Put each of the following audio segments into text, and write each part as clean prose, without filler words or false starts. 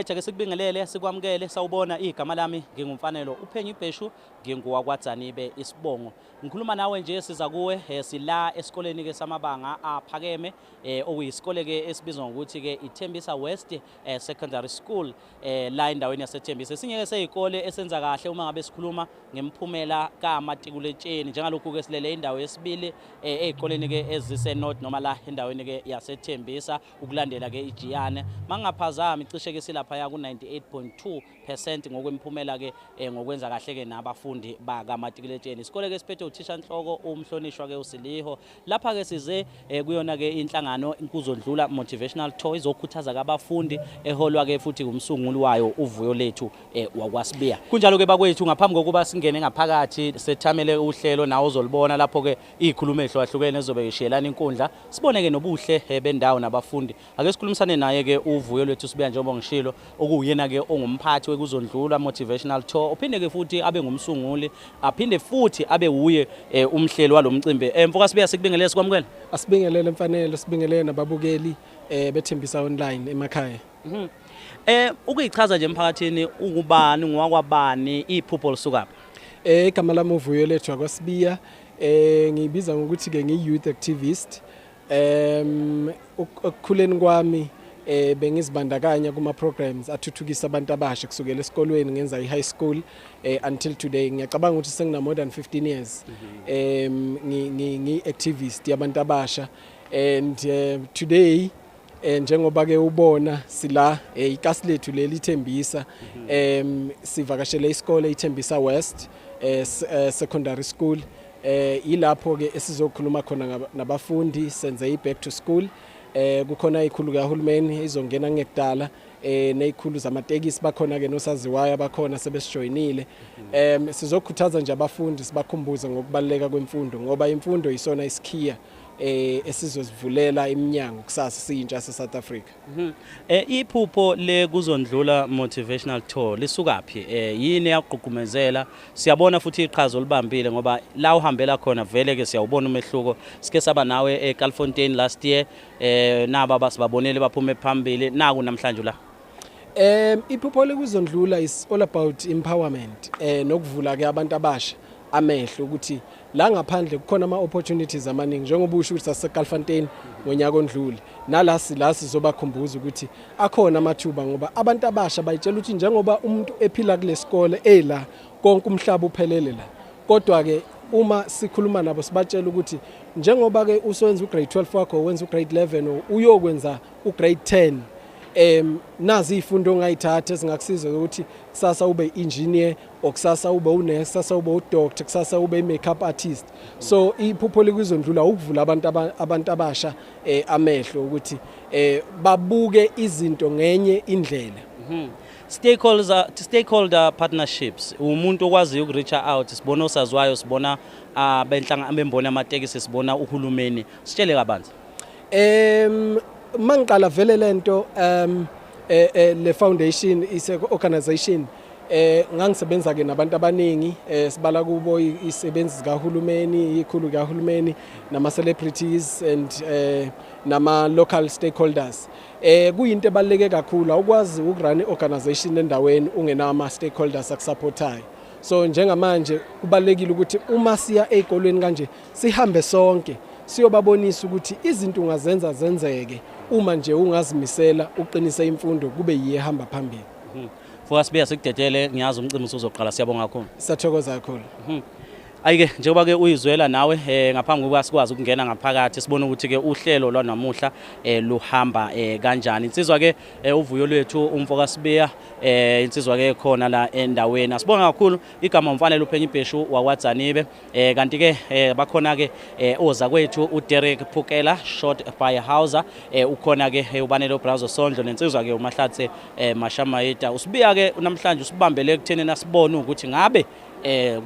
Alright, ake sikubingelele sikwamukele sawubona igama lami ngingumfanelo uPhenyo Ibheshu ngingowakwadzanibe isibongo. Ngikhuluma nawe nje siza kuwe sila esikoleni ke samabanga aphakeme okuyisikole ke esibizwa ngokuthi ke iThembisa West Secondary School la endaweni yaseThembisa. Sinye seyikole esenza kahle uma ngabe sikhuluma ngemphumela kaMatikuletsheni njengalokhu ke silele indawo yesibili ezikoleni ke ezise North noma la endaweni ke yaseThembisa ukulandela ke iGiyane. Mangaphazami cishe ke silapha ya ku 98.2% ngokwemphumela ke ngokwenza kahle ke nabafundi bakaMatikuletsheni. Isikole ke siphethe uthisha Nhloko umhlonishwa ke uSiliho. Lapha ke size kuyona ke inhlangano inkuzondlula motivational tour izokhuthaza kabafundi eholwa ke futhi umsunguli wayo uvuyo lethu wakwasibiya. Kunjalo ke bakwethu ngaphambi kokuba singene ngaphakathi sethamele uhlelo nawo uzolibona lapho ke izikhulumo ezihlukahlukene ezobe yishiyelana inkundla. Sibone ke nobuhle bendawo nabafundi. Ake sikhulumisane naye ke uvuyo lethu sibiya njengoba ngishilo okuyena ke ongumphathi wekuzondlula motivational tour. Uphinde ke futhi abe ngumsunguli aphinde futhi abe uye umhleli walomcimbi. Mfoka sibiya sikubingelele sikwamukele. Asibingelele mfanele sibingelele nababukeli bethembisa online emakhaya. Ukuyichaza nje emphakathini ukubani ngowakwabani iphupho lisukaphi? Igama lami uvuyo lethu akwasibiya ngibiza ngokuthi ke ngi-youth activist. Ukukhuleni kwami bengizibandakanya kuma programs athuthukisa abantu abasha kusukela esikolweni ngenza i-high school until today. Ngiyacabanga ukuthi sengina more than 15 years ngi-activist yabantu abasha and today njengoba ke ubona sila ikasi lethu leli Thembisa sivakashele isikole iThembisa West Secondary School. Ilapho ke esizokhuluma khona nabafundi senze i-back to school. Kukhona ikhulu kahulumeni izongena ngekudala nezikhulu zamatekisi bakhona ke nosaziwayo bakhona sebesijoyinile. Sizokhuthaza nje abafundi sibakhumbuze ngokubaleka kwemfundo ngoba imfundo isona isikhiya esizozivulela iminyango kusasa siyintsha seSouth Africa. Iphupho lekuzondlula motivational tour lisukaphi? Yini yaqhuqumezela? Siyabona futhi iqhazo libambile ngoba la uhambela khona vele ke siyawubona umehluko. Sike saba nawe eKalfontein last year naba basibabonele baphume phambili naku namhlanje la. Iphupho lekuzondlula is all about empowerment nokuvula ke abantu abasha amehlo ukuthi la ngaphandle kukhona ama opportunities amaningi njengoba usho ukuthi saseKalfontein ngonyaka ondlule nala sizobakhumbuza ukuthi akhona amathuba ngoba abantu abasha bayitshela ukuthi njengoba umuntu ephila kule sikole la konke umhlaba uphelele la kodwa ke uma sikhuluma nabo sibatshela ukuthi njengoba ke usowenza ugrade 12 wakho wenza ugrade 11 uyokwenza ugrade 10 nazi izifundo ongayithatha ezingakusiza ukuthi kusasa ube engineer okusasa ube unurse kusasa ube udoctor kusasa ube makeup artist. So iphupho lekuzondlula ukuvula abantu abasha amehlo ukuthi babuke izinto ngenye indlela. Stakeholder partnerships umuntu okwazi ukureach out sibona osaziwayo sibona benhlanga bembona amatekisi sibona uhulumeni sitshele kabanzi. Mangiqala vele lento le foundation is a organization ngangisebenza ke nabantu abaningi sibala kubo isebenzi kahulumeni ikhulu kahulumeni nama celebrities and nama local stakeholders. Kuyinto ebaluleke kakhulu ukwazi ukurun organization endaweni ungena ama stakeholders akusupportayo. So njengamanje kubalekile ukuthi uma siya ezikolweni kanje sihambe sonke siyobabonisa ukuthi izinto ungazenza zenzeke uma nje ungazimisela uqinise imfundo kube yihamba phambili. Mfoka sibiya sikudedele ngiyazi umcimbi uzoqala siyabonga kakhulu. Siyathokoza kakhulu. Ayike njengoba ke uyizwela nawe ngaphambi kokuba sikwazi ukungena ngaphakathi sibone ukuthi ke uhlelo lwanamuhla luhamba kanjani. Insizwa ke uvuyo lwethu umfoka sibiya insizwa ke khona la endaweni. Asibonga kakhulu igama umfanele uPhenyo Ibheshu wakwadzanibe kanti ke bakhona ke oza kwethu uDerek Phukela short Firehouser ukhona ke ubanele uBrazo Sondlo nensizwa ke uMahlatse Mashamayita. Usibiya ke namhlanje usibambele ekutheni nasibone ukuthi ngabe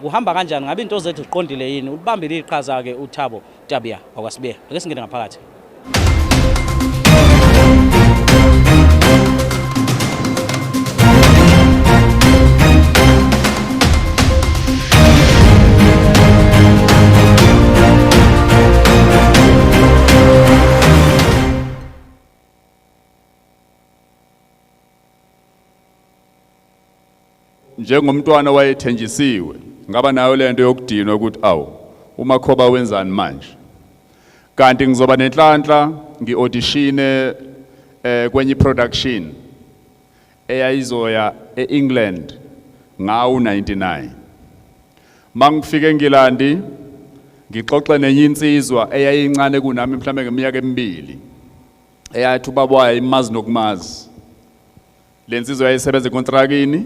kuhamba kanjani ngabe into zethu ziqondile yini ubambile iqhaza ke uThabo Tabiya wakwasibiya. Ake singene ngaphakathi. njengomntwana wayethenjisiwe ngaba nayo lento yokudinwa ukuthi awu uMakhoba wenzani manje. Kanti ngizoba nenhlanhla ngiauditione kwenye production eyayizoya eEngland ngawo 99. Mangifike eNgilandi ngixoxe nenye insizwa eyayincane kunami mhlambe ngeminyaka emibili eyathi ubaba wayo imazi nokumazi. Lensizwa yayisebenza kontrakini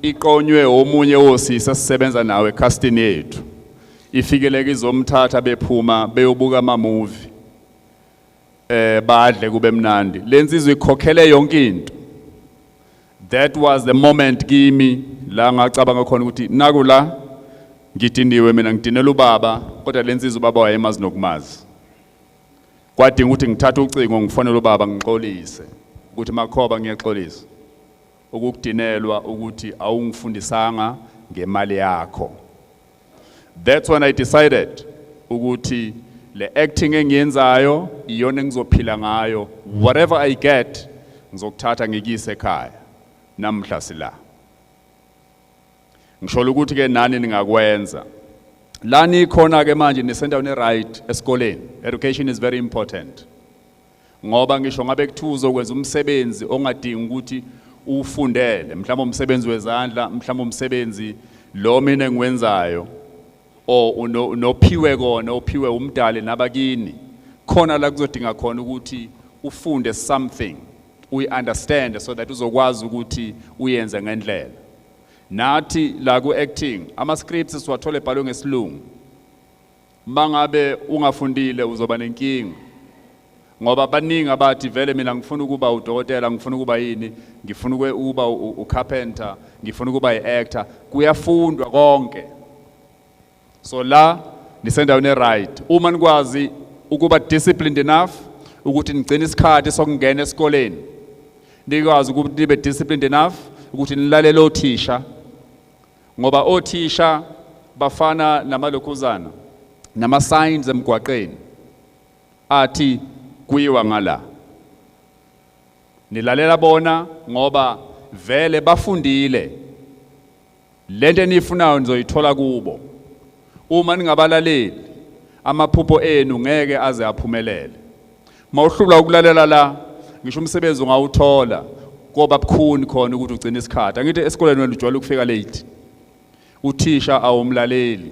iqonywe omunye wosisi asisebenza nawe ecastini yethu. Ifikeleke izomthatha bephuma beyobuka ama movie badle kube mnandi. Lensizwa ikhokhele yonke into. That was the moment kimi la ngacabanga khona ukuthi nakula ngidiniwe mina ngidinela ubaba kodwa lensizwa ubaba wayemazi nokumazi. Kwadinga ukuthi ngithathe ucingo ngifonele ubaba ngixolise ukuthi Makhoba ngiyaxolisa ukukudinelwa ukuthi awungifundisanga ngemali yakho. That's when I decided ukuthi le acting engiyenzayo iyona engizophila ngayo, whatever I get ngizokuthatha ngikise ekhaya. Namhla sila ngisho ukuthi ke nani ningakwenza lani khona ke manje nisendaweni right esikoleni. Education is very important ngoba ngisho ngabe kuthuzo ukwenza umsebenzi ongadingi ukuthi ufundele, mhlawumbe umsebenzi wezandla, mhlawumbe umsebenzi lo mina engiwenzayo o nophiwe kona, ophiwe umdali nabakini, khona la kuzodinga khona ukuthi ufunde something, we understand so that uzokwazi ukuthi uyenze ngendlela. Nathi la ku acting ama scripts siwathole ebhalwe ngesilungu. Mangabe ungafundile uzoba nenkinga. Ngoba baningi abathi vele mina ngifuna ukuba udokotela, ngifuna ukuba yini, ngifuna ukuba ucarpenter, ngifuna ukuba iactor, kuyafundwa konke. So la nisendaweni right. Uma nikwazi ukuba disciplined enough ukuthi nigcine isikhathi sokungena esikoleni. Nikwazi ukuthi nibe disciplined enough ukuthi nilalele othisha. Ngoba othisha bafana namalokhuzana nama signs emgwaqeni athi kuyiwa ngala. Nilalela bona ngoba vele bafundile. Lento enifunayo nizoyithola kubo. Uma ningabalaleli amaphupho enu ngeke aze aphumelele. Mawuhlula ukulalela la ngisho umsebenzi ungawuthola ngoba bukhuni khona ukuthi ugcine isikhathi. Angithi esikoleni wena ujwayele ukufika late. Uthisha awumlaleli.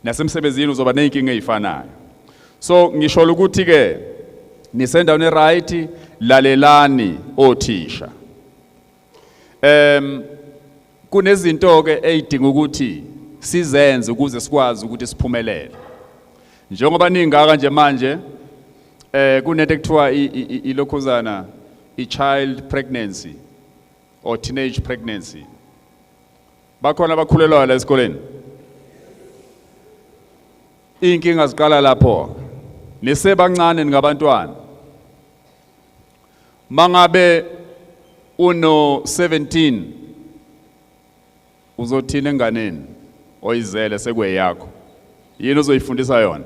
Nasemsebenzini uzoba nenkinga ezifanayo. So ngisho ukuthi ke nisendaweni right, lalelani othisha. Kunezinto ke ezidinga ukuthi sizenze ukuze sikwazi ukuthi siphumelele. Njengoba ningaka nje manje kunento ekuthiwa ilokhuzana child pregnancy or teenage pregnancy. Bakhona abakhulelwayo la esikoleni. Inkinga ziqala lapho. Nisebancane ngabantwana. Mangabe uno 17 uzothina enganeni oyizele sekweyakho. Yini uzoyifundisa yona?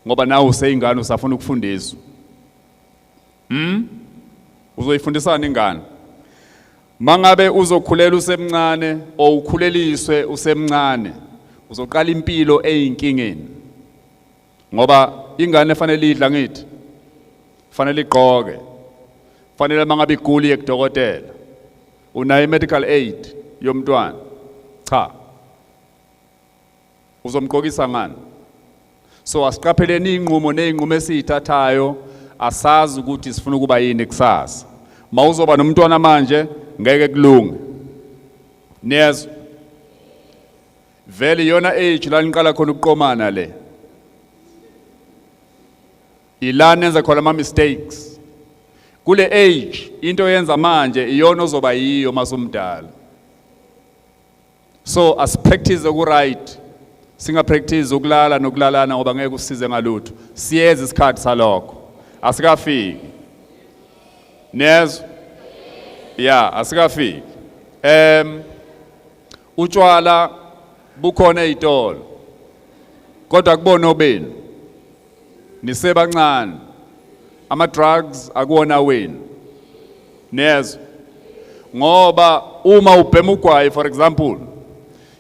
Ngoba nawe useyingane usafuna ukufundiswa. Uzoyifundisana ingane. Mangabe uzokhulela usemncane o ukhuleliswe usemncane, uzoqala impilo eyinkingeni. Ngoba ingane fanele idla ngithi, fanele igqoke, fanele mangabe iguli yekudokotela, unayo medical aid yomntwana, cha, uzomgqokisa ngani? So asiqapheleni inqumo nezinqumo esizithathayo, asazi ukuthi sifuna ukuba yini kusasa. Mawuzoba nomntwana manje ngeke kulunge. Niyezwa? Vele yona age la niqala khona ukuqomana le. Ilana enza khona ama mistakes. Kule age into yenza manje iyona ozoba yiyo masumdala. So as practice oku right, singa practice ukulala nokulalana ngoba ngeke usize ngalutho. Siyeza isikhathi salokho. Asikafiki. Niyezwa? Yeah, asikafiki. Utshwala bukhona ezitolo. Kodwa kubona obeni. Nisebancane. Ama drugs akuwona wenu. Niyezwa? ngoba uma ubhema ugwayi for example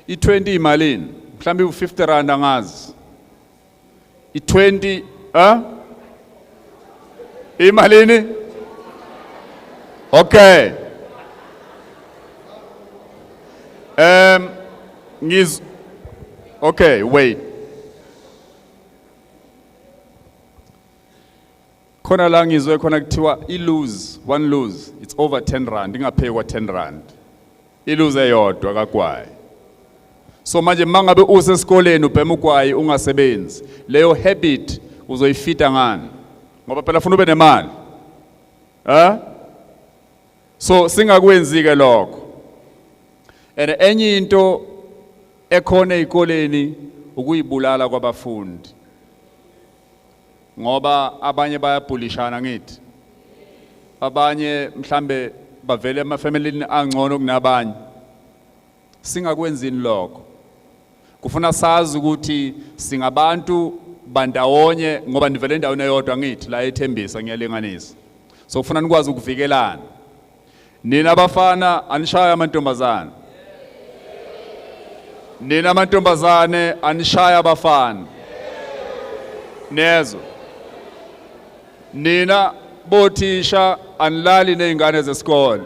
i20 imalini mhlambe u50 rand angazi i20 imalini okay okay wait khona la ngizwe khona kuthiwa one lose it's over 10 rand ingaphekwa 10 rand ilose eyodwa kagwayi so manje mangabe usesikoleni ubhema ugwayi ungasebenzi leyo habit uzoyifita ngani ngoba phela ufuna ube nemali so singakwenzi ke lokho and enye into ekhona ezikoleni ukuyibulala kwabafundi ngoba abanye bayabhulishana ngithi abanye mhlambe bavele emafamilini angcono kunabanye singakwenzini lokho kufuna sazi ukuthi singabantu bandawonye ngoba nivele endaweni eyodwa ngithi la eThembisa ngiyalinganisa so kufuna nikwazi ukuvikelana nina abafana anishaya amantombazana nina amantombazane anishaya abafana nezo nina bothisha anilali nezingane zesikole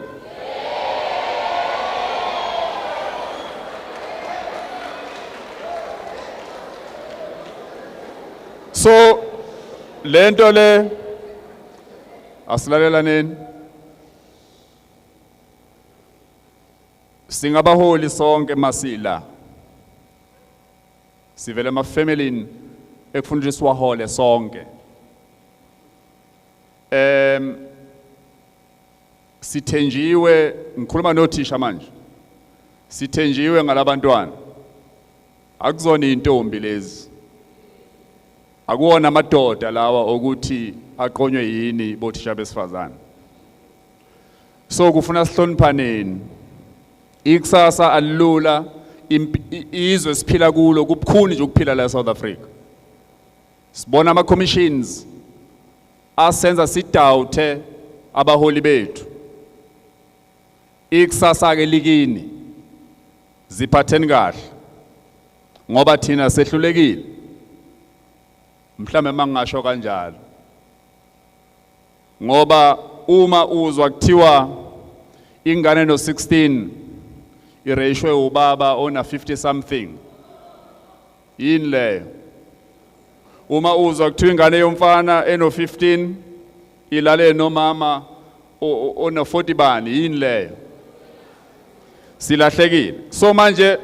so lento le asilalela nini singabaholi sonke masila sivele emafamilini ekufundiswa hole sonke sithenjiwe ngikhuluma nothisha manje sithenjiwe ngalabantwana akuzona intombi lezi akuwona amadoda lawa ukuthi aqonywe yini bothisha besifazana so kufuna sihloniphaneni ikusasa alula izwe siphila kulo kubukhuni nje ukuphila la eSouth Africa sibona ama commissions asenza sidawuthe abaholi bethu ikusasa ke likini ziphatheni kahle ngoba thina sehlulekile mhlambe mangasho kanjalo ngoba uma uzwa kuthiwa ingane no16 ireshwe ubaba ona 50 something yini leyo uma uzwa kuthiwa ingane yomfana eno15 ilale nomama ona 40 bani yini leyo silahlekile so manje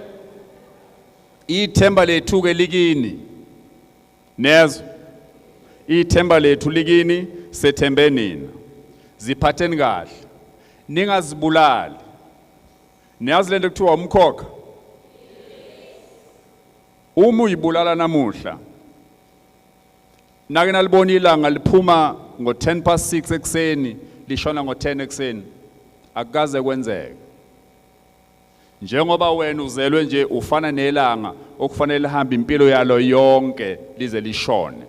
ithemba lethu ke likini nezo ithemba lethu likini sethembe nina ziphatheni kahle ningazibulali niyazi lento kuthiwa umkhokha uma uyibulala namuhla nake nalibona ilanga liphuma ngo6:10 ekseni lishona ngo10 ekseni akukaze kwenzeke njengoba wena uzelwe nje ufana nelanga okufanele lihambe impilo yalo yonke lize lishone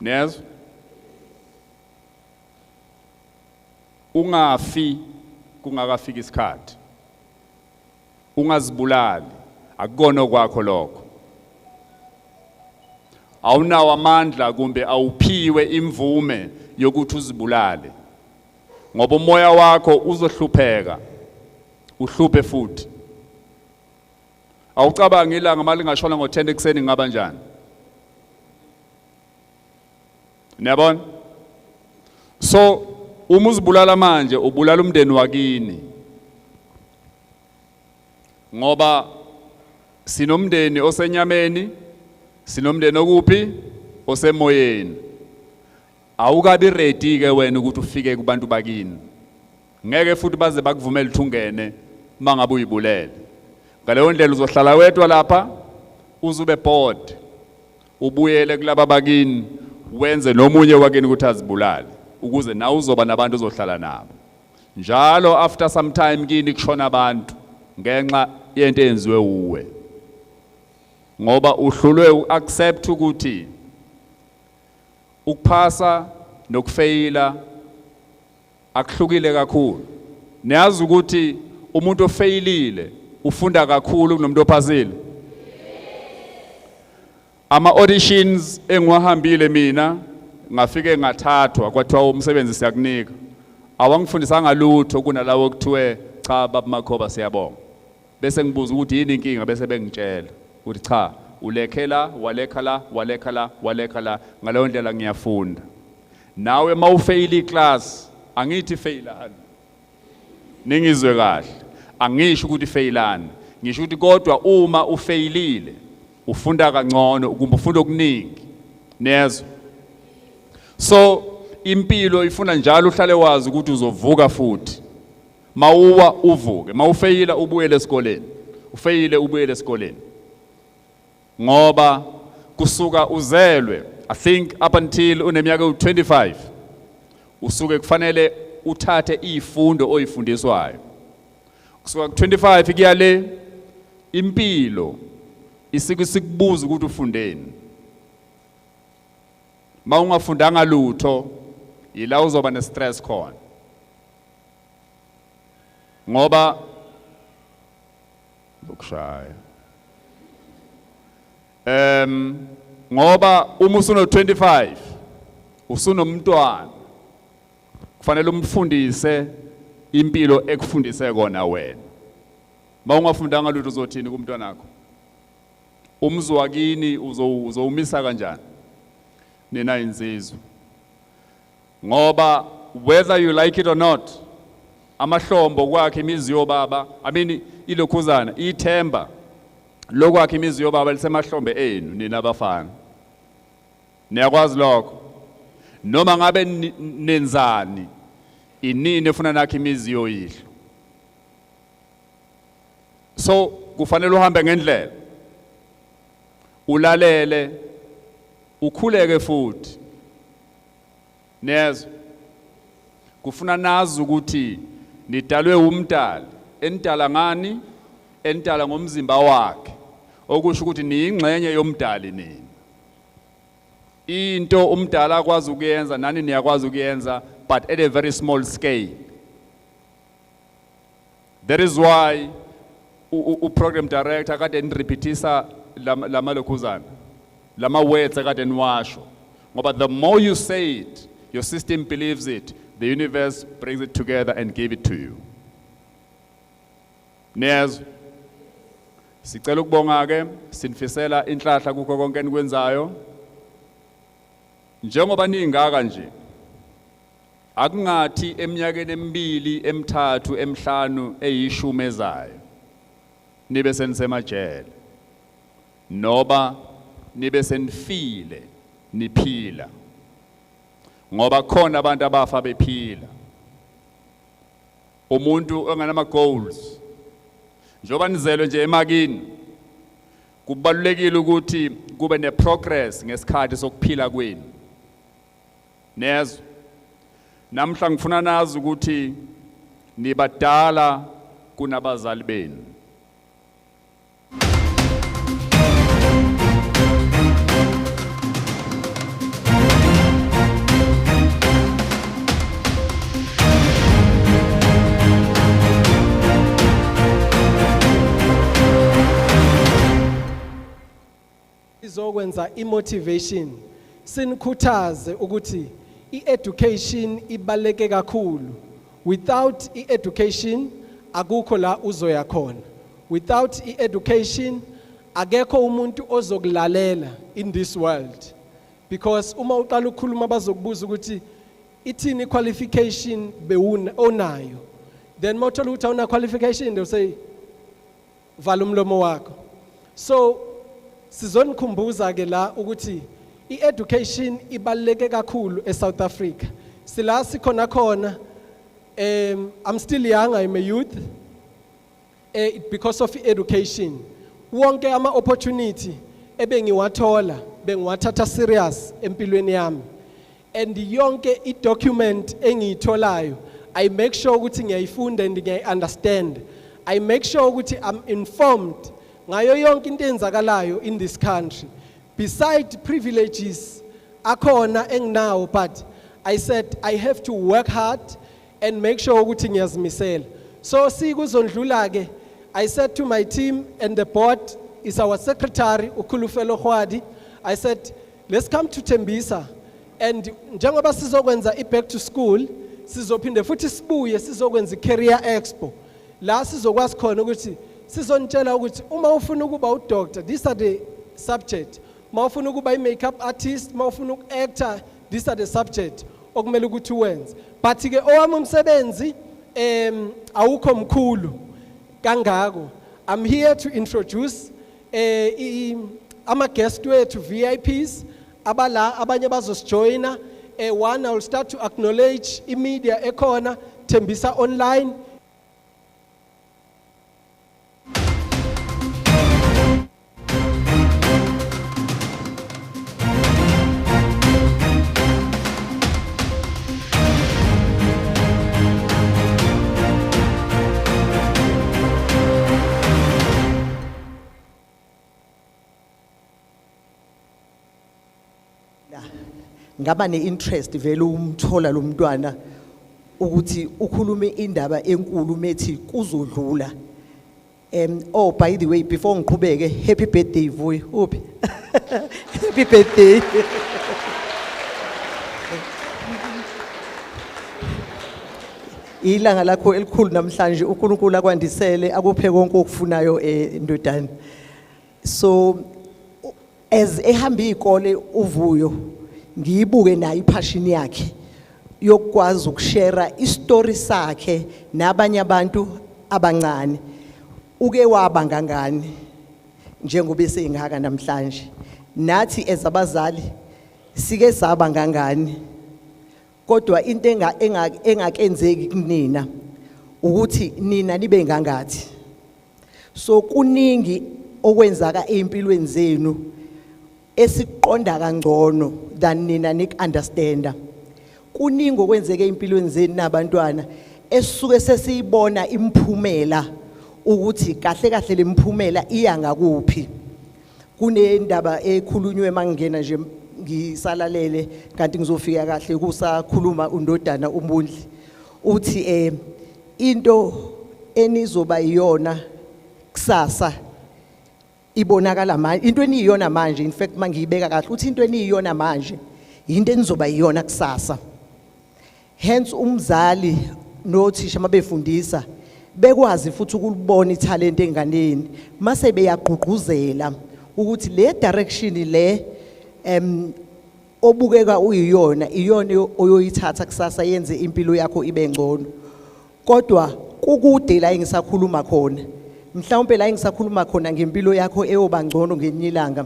nezo ungafi kungakafika isikhathi ungazibulali akukona kwakho lokho awunawo amandla kumbe awuphiwe imvume yokuthi uzibulale ngoba umoya wakho uzohlupheka uhluphe futhi awucabanga ilanga mali ngashona ngo10 ekseni ngaba njani niyabona so uma uzibulala manje ubulala umndeni wakini ngoba sinomndeni osenyameni sinomndeni okuphi osemoyeni awukabi ready ke wena ukuthi ufike kubantu bakini ngeke futhi baze bakuvumele uthungene mangabe uyibulele ngaleyo ndlela uzohlala wedwa lapha uzube bored ubuyele kulaba bakini wenze nomunye wakini ukuthi azibulale ukuze nawe uzoba nabantu ozohlala nabo njalo after some time kini kushona abantu ngenxa yento enziwe uwe ngoba uhlulwe uaccept ukuthi ukuphasa nokufeyila akuhlukile kakhulu. Niyazi ukuthi umuntu ofeyilile ufunda kakhulu kunomuntu ophasile. Ama auditions engiwahambile mina ngafike ngathathwa kwathiwa umsebenzi siyakunika. Awangifundisanga lutho kunalawo kuthiwe cha baba Makhoba siyabonga. Bese ngibuza ukuthi yini inkinga bese bengitshela ukuthi cha ulekhela walekhala ngaleyo ndlela ngiyafunda. Nawe mawufeyila iclass angithi feyilani. Ningizwe kahle. Angisho ukuthi feyilani. Ngisho ukuthi kodwa uma ufeyilile ufunda kangcono kumbe ufunda okuningi. Nezwe. So impilo ifuna njalo uhlale wazi ukuthi uzovuka futhi. Mawuwa uvuke, mawufeyila ubuyele esikoleni. Ufeyile ubuyele esikoleni. Ngoba kusuka uzelwe, I think up until uneminyaka u25 usuke kufanele uthathe izifundo oyifundiswayo. Kusuka ku25 kuya le impilo isikubuza ukuthi ufundeni. Mawungafundanga lutho ila uzoba ne stress khona. Ngoba ukushaya ngoba uma usuno 25 usunomntwana kufanele umfundise impilo ekufundise kona wena. Mawungafundanga lutho uzothini kumntwana wakho? Umzi wakini uzowumisa kanjani? Nina insizwe. Ngoba whether you like it or not amahlombo kwakhe imizi yobaba ilokhuzana ithemba lokwakhe imizi yobaba lisemahlombe enu nina abafana. Niyakwazi lokho? Noma ngabe nenzani inini efuna nakhe imizi yoyihlo. So kufanele uhambe ngendlela. Ulalele ukhuleke futhi. Nezwe. Kufuna nazi ukuthi nidalwe umdali. Entala ngani? Entala ngomzimba wakhe. Okusho ukuthi niyingxenye yomdali nini. Into umdala akwazi ukuyenza nani niyakwazi ukuyenza but at a very small scale. That is why program director kade nirepetisa lama lokhuzana. Lama words kade niwasho. Ngoba the more you say it, your system believes it, the universe brings it together and gives it to you. Nezwe. Sicela ukubonga ke sinifisela inhlahla kukho konke enikwenzayo. Njengoba ningaka nje akungathi eminyakeni emibili emithathu emihlanu eyishumi ezayo nibe senisemajele noba nibe senifile niphila ngoba khona abantu abafa bephila. Umuntu onganama goals njoba nizelwe nje emakini kubalulekile ukuthi kube ne progress ngesikhathi sokuphila kwenu. Nezwe. Namhla ngifuna nazi ukuthi nibadala kunabazali benu. Izokwenza imotivation sinikhuthaze ukuthi i-education ibaleke kakhulu. Without i-education akukho la uzoya khona. Without i-education akekho umuntu ozokulalela in this world. Because uma uqala ukukhuluma bazokubuza ukuthi ithini qualification onayo. Then mawuthola ukuthi awuna qualification they'll say vala umlomo wakho. So sizonikhumbuza ke la ukuthi i-education ibaleke kakhulu eSouth Africa. Sila sikhona khona I'm still young, I'm a youth. Because of education. Wonke ama opportunity ebengiwathola bengiwathatha serious empilweni yami. And yonke i-document engiyitholayo I make sure ukuthi ngiyayifunda and ngiyayi-understand. I make sure ukuthi I'm informed ngayo yonke into enzakalayo in this country. Beside privileges akhona enginawo, but I said I have to work hard and make sure ukuthi ngiyazimisela. So sikuzondlula ke, I said to my team and the board is our secretary uKhulufelo Khwadi, I said let's come to Tembisa and njengoba sizokwenza back to school sizophinde futhi sibuye sizokwenza career expo la sizokwazi khona ukuthi sizontshela ukuthi uma ufuna ukuba udoctor these are the subject, uma ufuna ukuba makeup artist, uma ufuna ukuactor these are the subject okumele ukuthi uwenze. But ke owami umsebenzi awukho mkhulu kangako. I'm here to introduce ama guest wethu VIPs abala abanye bazosijoina. One, I will start to acknowledge media ekhona Tembisa Online. Ngaba ne-interest vele umthola lo mntwana ukuthi ukhulume indaba enkulu methi kuzodlula. Oh, by the way, before ngiqhubeke, happy birthday Vuyo. Uphi? Happy birthday. Ilanga lakho elikhulu namhlanje, uNkulunkulu akwandisele akuphe konke okufunayo ndodana. So as ehamba izikole uVuyo ngiyibuke nayo ipassion yakhe yokwazi ukushare istory sakhe nabanye abantu abancane. Uke waba ngangani njengoba esengaka namhlanje, nathi ezabazali sike saba ngangani, kodwa into engakenzeki kunina ukuthi nina nibe ngangathi. So kuningi okwenzaka empilweni zenu esiqonda kangcono than nina nik-understanda. Kuningi okwenzeke empilweni zenu nabantwana esisuke sesiyibona imphumela ukuthi kahle kahle lemphumela iya ngakuphi. Kunendaba ekhulunywe mangena nje ngisalalele kanti ngizofika kahle kusakhuluma undodana uMbundli uthi into enizoba yiyona kusasa ibonakala manje, into eniyiyona manje, in fact mangiyibeka kahle uthi into eniyiyona manje into enizoba yiyona kusasa. Hence umzali nothisha mabefundisa bekwazi futhi ukulibona italent enganeni mase beyagqugquzela ukuthi le direction le obukeka uyiyona iyona oyoyithatha kusasa yenze impilo yakho ibe ngcono. Kodwa kukude la engisakhuluma khona, mhlawumbe la engisakhuluma khona ngempilo yakho eyoba ngcono ngelinye ilanga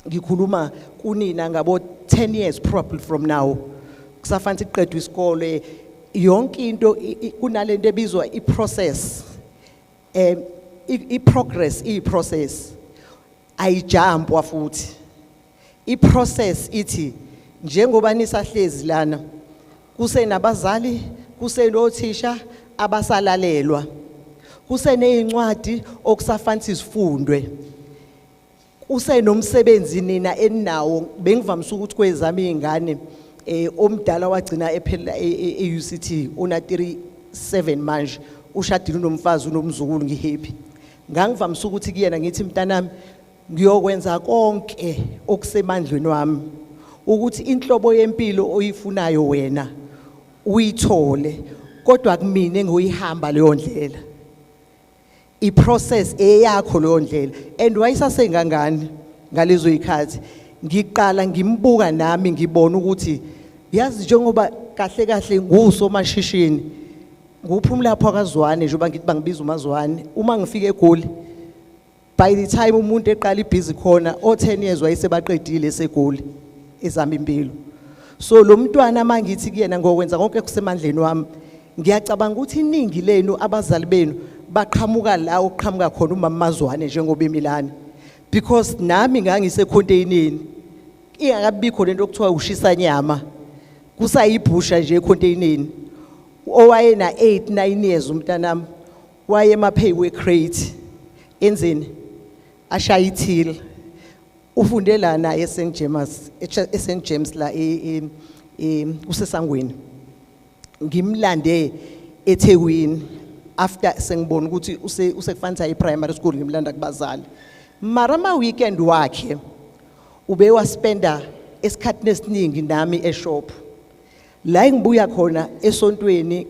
ngikhuluma kunina ngabo 10 years probably from now kusafanele iqedwe isikole yonke into kunalento ebizwa iprocess. Iprogress iprocess ayijump wafuthi. Iprocess ithi njengoba nisahlezi lana kusenabazali kusenothisha abasalalelwa kusenezincwadi okusafanele sifundwe kusenomsebenzi nina eninawo. Bengivamisa ukuthi kwezami izingane omdala wagcina ephela eUCT una 37 manje ushadile unomfazi unomzukulu ngihappy. Ngangivamisa ukuthi kuyena ngithi mntanami ngiyokwenza konke okusemandleni wami ukuthi inhlobo yempilo oyifunayo wena uyithole, kodwa kumina engoyihamba leyo ndlela iprocess eyakho leyo ndlela. And wayisasengangani ngalezo ikhathi ngiqala ngimbuka nami ngibona ukuthi yazi njengoba kahle kahle ngusomashishini nguphumula lapho akazwane njengoba ngithi bangibiza umazwane uma ngifika eGoli. By the time umuntu eqala ibhizi khona o 10 years wayesebaqedile eseGoli ezami impilo. So lo mntwana mangithi kuyena ngokwenza konke kusemandleni wami ngiyacabanga ukuthi iningi lenu abazali benu baqhamuka la oqhamuka khona umamazwane njengoba eMilani, because nami ngangisecontaineni ingakabikho lento okuthiwa ushisa nyama kusayibhusha nje econtaineni. Owayena 8-9 years umntanami waye emapheyi crate enzeni ashayithile ufunde la na eSt James la usesangweni. ngimlande eThekwini after sengibona ukuthi usekufanele i-primary school ngimlanda kubazali. Mara ama-weekend wakhe ube waspenda esikhathini esiningi nami eshop. La ngibuya khona esontweni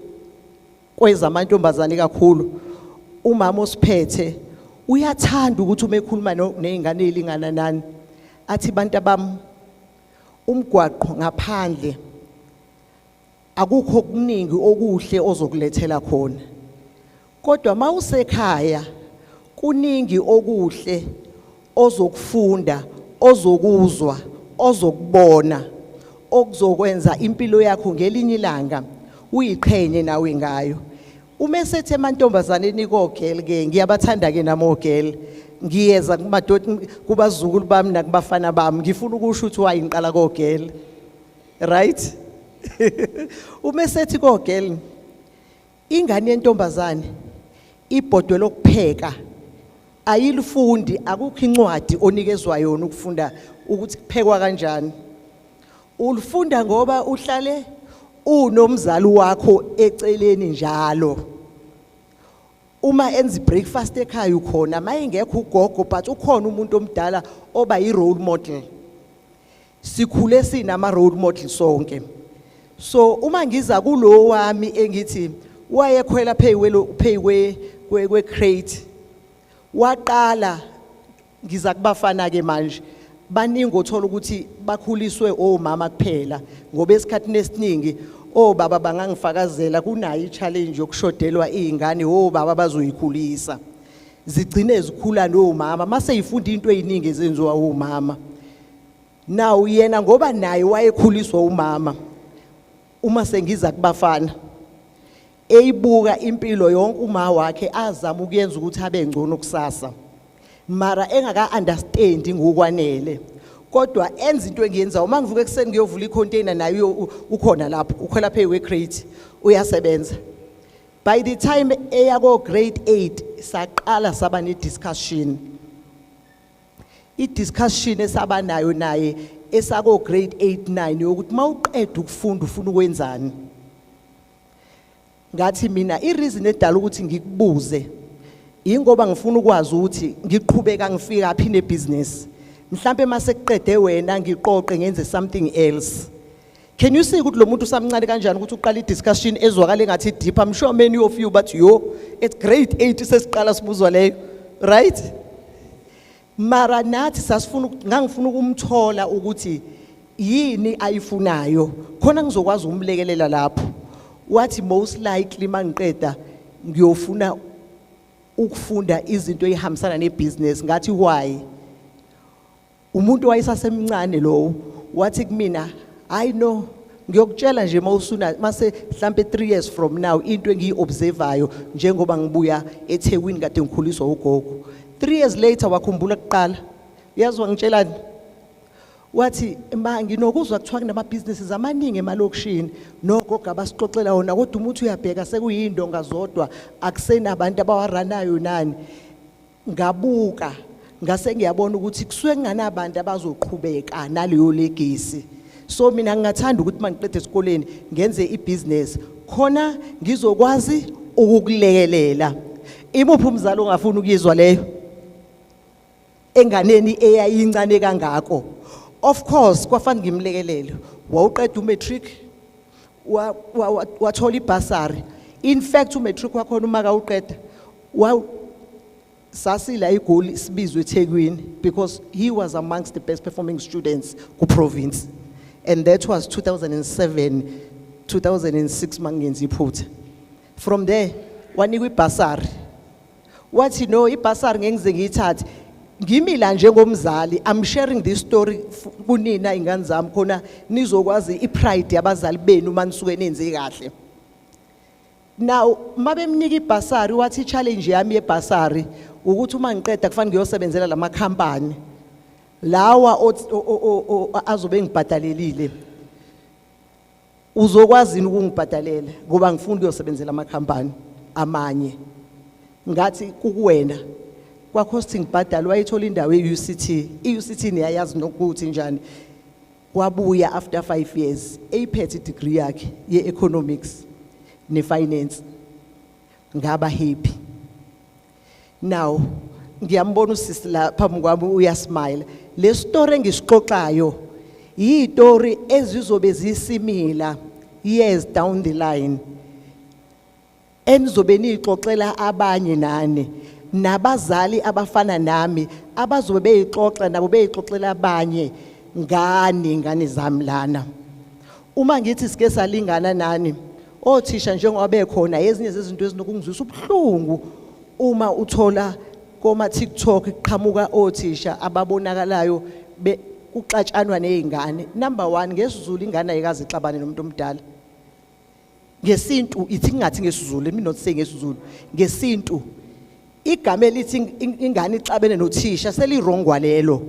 kwezamantombazane kakhulu, umama osiphethe uyathanda ukuthi uma ekhuluma nezingane elingana nani athi bantu bami umgwaqo ngaphandle akukho okuningi okuhle ozokulethela khona, kodwa mawusekhaya kuningi okuhle ozokufunda, ozokuzwa, ozokubona, okuzokwenza impilo yakho ngelinye ilanga uyiqhenye nawe ngayo. Uma esethe emantombazaneni kogel ke ngiyabathanda ke namogel, ngiyeza kumadoda kubazukulu bami nakubafana bami, ngifuna ukusho ukuthi why ngiqala kogel, right? Uma esethi kogel ingane yentombazane ibhodwe lokupheka ayilifundi, akukho incwadi onikezwa yona ukufunda ukuthi kuphekwa kanjani. Ulifunda ngoba uhlale unomzali wakho eceleni njalo. Uma enza breakfast ekhaya ukhona, mayengekho ugogo but ukhona umuntu omdala oba yi-role model. Sikhule sinama role model sonke. So uma ngiza kulo wami engithi wayekhwela pay crate, waqala ngiza kubafana ke manje baningi othola ukuthi bakhuliswe omama kuphela, ngoba esikhathini esiningi obaba bangangifakazela kunayo i-challenge yokushodelwa izingane obaba bazoyikhulisa, zigcine zikhula nomama mase yifunda into eziningi ezenziwa omama. Now yena ngoba naye wayekhuliswa umama, uma sengiza kubafana eyibuka impilo yonke uma wakhe azama ukuyenza ukuthi abe ngcono kusasa, mara engaka understand ngokwanele, kodwa enza into engiyenza. Uma ngivuka ekseni ngiyovula icontainer nayo ukhona lapho ukhwela pay crate uyasebenza. By the time eyako grade 8 saqala saba ne discussion, i-discussion esaba nayo naye esako grade 8-9 yokuthi mawuqeda ukufunda ufuna ukwenzani. Ngathi mina i-reason edala ukuthi ngikubuze ingoba ngifuna ukwazi ukuthi ngiqhubeka ngifika phi nebusiness, mhlambe mase kuqede wena ngiqoqe ngenze something else. Can you see ukuthi lo muntu usamncane kanjani ukuthi uqala i-discussion ezwakale ngathi deep? I'm sure many of you, but at grade 8 sesiqala sibuzwa leyo, right? Mara nathi sasifuna ngangifuna ukumthola ukuthi yini ayifunayo khona ngizokwazi umlekelela lapho. Wathi most likely mangiqeda ngiyofuna ukufunda izinto ezihambisana nebusiness. Ngathi why? Umuntu wayesasemncane lo wathi kumina, I know ngiyokutshela nje mawusuna mase mhlambe 3 years from now into engiyiobservayo njengoba ngibuya eThekwini kade ngikhuliswa ugogo. 3 years later wakhumbula kuqala, yazwa ngitshelani, wathi ma nginokuzwa kuthiwa kunama businesses amaningi emalokishini nogogo abasixoxela wona, kodwa umuntu uyabheka sekuyindonga zodwa akusenabantu abawaranayo nani. Ngabuka ngase ngiyabona ukuthi kusuke kunganabantu abazoqhubeka naleyo legacy. So mina ngingathanda ukuthi mangiqede esikoleni ngenze ibusiness khona ngizokwazi ukukulekelela. Imuphi umzali ongafuna ukuyizwa leyo enganeni eyayincane kangako? Of course kwafanele ngimlekelele. Wawuqeda umatric wathola ibasari. In fact umatric wakho uma kawuqeda sasila igoli sibizwe eThekwini because he was amongst the best performing students ku province, and that was 2007 2006 mangenza iphutha. From there wanikwa ibasari. Wathi no, ibasari ngengize ngiyithathe ngimila njengomzali. I'm sharing this story kunina ingane zami khona nizokwazi ipride yabazali benu manisuke nenze kahle. Now mabemnika ibasari, wathi challenge yami yebasari ukuthi uma ngiqeda kufanele ngiyosebenzela lama company lawa azobe ngibhadalelile. Uzokwazi ukungibhadalela ngoba ngifuna ukuyosebenzela ama company amanye. Ngathi kukuwena kwakhosti ngibhadala, wayithola indawo e-UCT. I-UCT niyayazi nokuthi njani. Wabuya after 5 years eyiphethe degree yakhe ye-economics. ne-finance ngaba happy. Now ngiyambona usisi la phambi kwami uyasmile. Le story engisixoxayo yistory ezizobe zisimila years down the line. Enizobe nixoxela abanye nani nabazali abafana nami abazobe beyixoxa nabo beyixoxela abanye ngane zami lana. Uma ngithi sike salingana nani othisha njengoba bekhona ezinye zezinto ezinokungizwisa ubuhlungu uma uthola koma TikTok iqhamuka othisha ababonakalayo kuxatshanwa nezingane. Number 1 ngesizulu ingane ayikaze ixabane nomuntu omdala. Ngesintu ithi ngathi ngesizulu, let me not say ngesizulu. Ngesintu igama elithi ingane ixabene nothisha selirongwa lelo.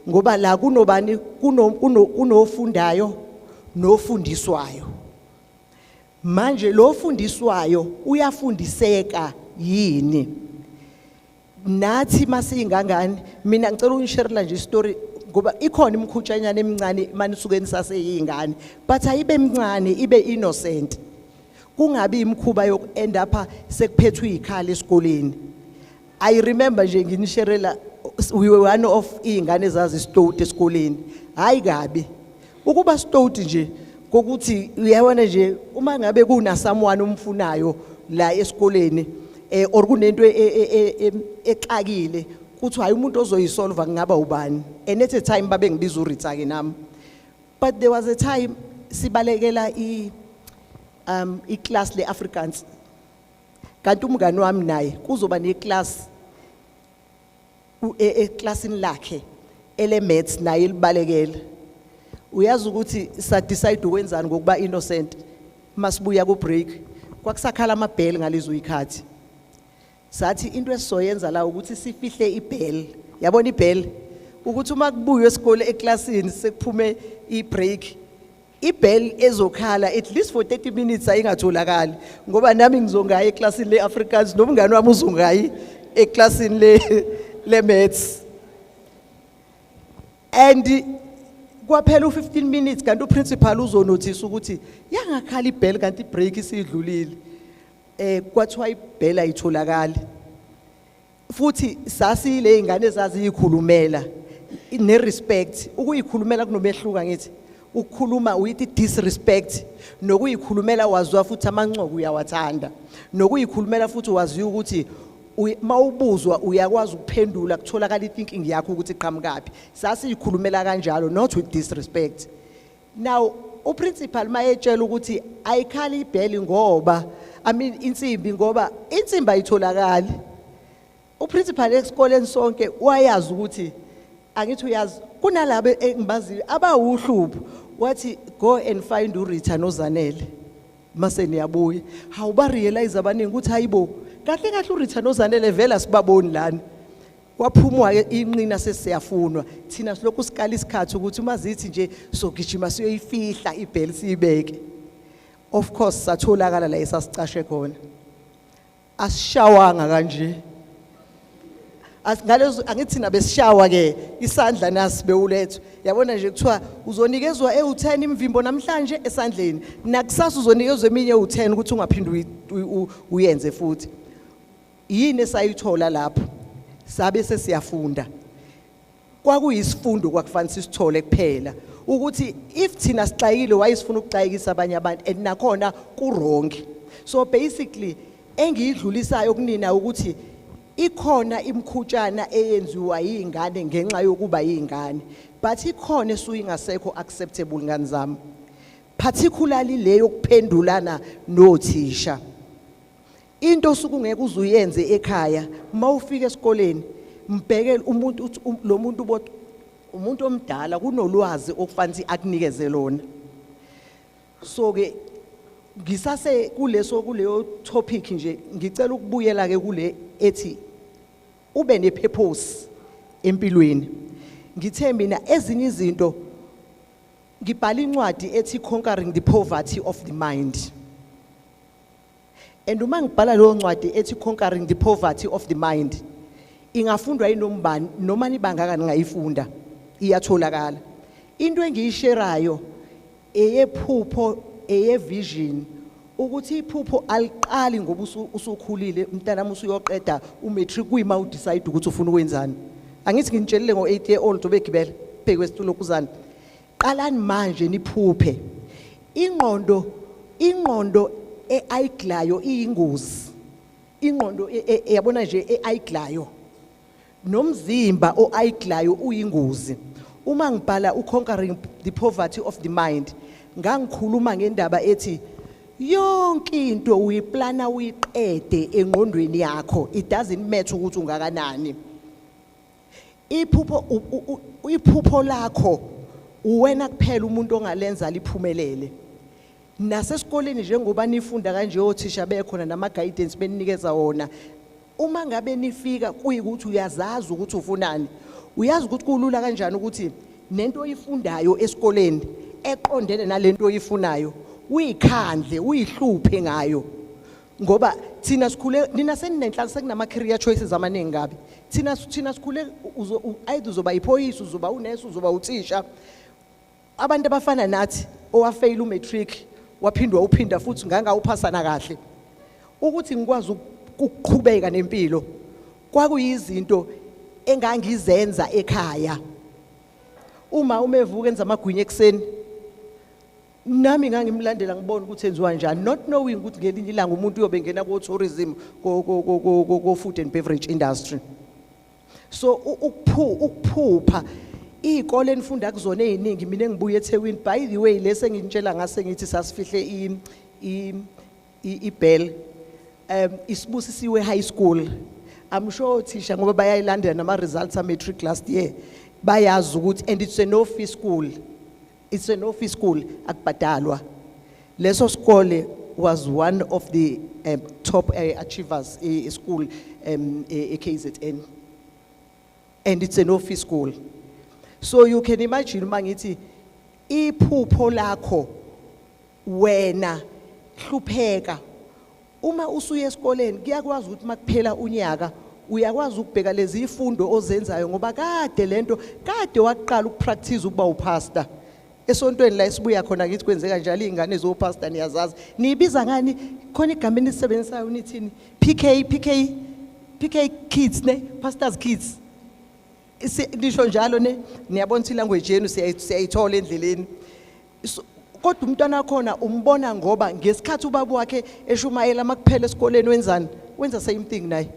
Ngoba la kunobani kunofundayo nofundiswayo. Manje lo fundiswayo uyafundiseka yini? Nathi masingangani mina ngicela ungisherela nje story ngoba ikhona imkhutshanyana emincane manisukeni saseyingane but ayibe emncane ibe innocent. Kungabi imkhuba yokuend up sekuphethwe ikhala esikoleni. I remember nje nginisherela we were one of ingane ezazi stout esikoleni. Hayi kabi. Ukuba stout nje kokuthi uyabona nje uma ngabe kuna someone umfunayo la esikoleni or kunento exakile kuthi hayi umuntu ozoyisolve ngaba ubani. And at a time babe ngibiza uRita ke nami. But there was a time sibalekela iclass le Afrikaans. Kanti umngane wami naye kuzoba neclass eclassini lakhe ele maths naye libalekela. Uyazi ukuthi sa decide ukwenzani ngokuba innocent masibuya ku break kwakusakhala amabheli ngalizwe ikhathi. Sathi into esizoyenza la ukuthi sifihle ibheli. Yabona ibheli ukuthi uma kubuye esikole eclassini sekuphume ibreak ibheli ezokhala at least for 30 minutes ayingatholakali ngoba nami ngizongaya eclassini le Afrikaans nomngane wami uzongayi eclassini le maths. And kwaphela u15 minutes kanti uprincipal uzonotice ukuthi yangakhala ibheli kanti ibreak isidlulile. Kwathiwa ibheli ayitholakali. Futhi sasile ingane ezazi ikhulumela nerespect. Ukuyikhulumela kunomehluka ngithi ukukhuluma uyithi disrespect nokuyikhulumela wazwa futhi amancoku uyawathanda nokuyikhulumela futhi waziyo ukuthi mawubuzwa uyakwazi ukuphendula kutholakala ithinking yakho ukuthi iqhamukapi. Sasiyikhulumela kanjalo not with disrespect. Now uprincipal mayetshela ukuthi ayikhali ibheli ngoba insimbi ngoba insimbi ayitholakali. Uprincipal esikoleni sonke wayazi ukuthi angithi uyazi kunalabo engibaziyo abawuhlupho wathi go and find uRita noZanele mase niyabuya. Hawuba realize abaningi ukuthi hayibo kahle kahle uRita noZanele vela sibaboni lana. Kwaphumwa ke inqina sesiyafunwa thina silokhu sikala isikhathi ukuthi umazithi nje sogijima siyoyifihla ibheli siyibeke. Of course satholakala la esasicashe khona. Asishawanga kanje. Ngalezo angithi nabesishawa ke isandla nasibe ulethu. Yabona nje kuthiwa uzonikezwa e10 imvimbo namhlanje esandleni. Nakusasa uzonikezwa eminye u10 ukuthi ungaphindi uyenze futhi. Yini esayithola lapho? Sabe sesiyafunda. Kwakuyisifundo kwakufanele sisithole kuphela. Ukuthi if thina sixayile wayisifuna ukuxayikisa abanye abantu and nakhona ku-wrong. So basically engiyidlulisayo kunina ukuthi ikhona imkhutshana eyenziwa yingane ngenxa yokuba yingane but ikhona esuyingasekho acceptable ngani zami particularly leyo kuphendulana nothisha. Into sukungeke uzuyenze ekhaya mawufika esikoleni mbheke umuntu lo muntu bodwa umuntu omdala kunolwazi okufanele akunikeze lona. So ke ngisase kuleyo topic nje ngicela ukubuyela ke kule ethi ube ne purpose empilweni. Ngithe mina ezinye izinto ngibhala incwadi ethi Conquering the Poverty of the Mind. And uma ngibhala leyo ncwadi ethi Conquering the Poverty of the Mind ingafundwa yinombani noma nibangaka ngayifunda iyatholakala. Into engiyisherayo eyephupho eyevision ukuthi iphupho aliqali ngoba usukhulile umntanami usuyoqeda umatric kuyima udecide ukuthi ufuna ukwenzani. Angithi nginitshelile ngo8 year old obegibela phe kwesitulo kuzana. Qalani manje niphuphe. Ingqondo eayiglayo iyingozi. Ingqondo yabona nje eayiglayo. Nomzimba oayiglayo uyingozi. Uma ngibhala Conquering the Poverty of the Mind, ngangikhuluma ngendaba ethi yonke into uyiplana uyiqede engqondweni yakho. It doesn't matter ukuthi ungakanani. Iphupho lakho uwena kuphela umuntu ongalenza liphumelele. Nasesikoleni njengoba nifunda kanje othisha bekhona nama guidance beninikeza wona. Uma ngabe nifika kuyikuthi uyazazi ukuthi ufunani. Uyazi ukuthi kulula kanjani ukuthi nento oyifundayo esikoleni eqondene nalento oyifunayo uyikhandle uyihluphe ngayo. Ngoba thina sikhule nina seninenhlalo sekunama career choices amaningi ngabe. Thina sikhule either uzoba iphoyisa, uzoba unesi, uzoba uthisha. Abantu abafana nathi owafail umatric waphindwa uphinda futhi nganga uphasana kahle. Ukuthi ngikwazi ukuqhubeka nempilo kwakuyizinto engangizenza ekhaya. Uma umevuka enza amagwinya ekseni nami ngangimlandela ngibona ukuthi enziwa kanjani, not knowing ukuthi ngelinye ilanga umuntu uyobengena ku tourism ko food and beverage industry. So ukuphupha izikole enifunda kuzona eziningi mina engibuye eThekwini. By the way lese ngintshela ngase ngithi sasifihle iBell isibusisiwe high school. I'm sure thisha ngoba bayayilandela nama results a matric last year bayazi ukuthi, and it's a no fee school. It's a no fee school akubhadalwa. Leso skole was one of the top achievers school KZN, and it's a no fee school. So you can imagine mangithi iphupho lakho wena hlupheka. Uma usuye esikoleni kuyakwazi ukuthi makuphela unyaka uyakwazi ukubheka lezi ifundo ozenzayo ngoba kade lento kade waqala ukupractice ukuba upastor. Esontweni la isibuya khona ngithi kwenzeka njalo izingane ezopastor niyazazi. Niyibiza ngani khona igama enisebenzisayo nithini? PK kids ne pastors kids. Nisho njalo ne niyabona ukuthi language yenu siyayithola endleleni. Kodwa umntwana khona umbona ngoba ngesikhathi ubaba wakhe eshumayela makuphela esikoleni wenzani? Wenza same thing naye.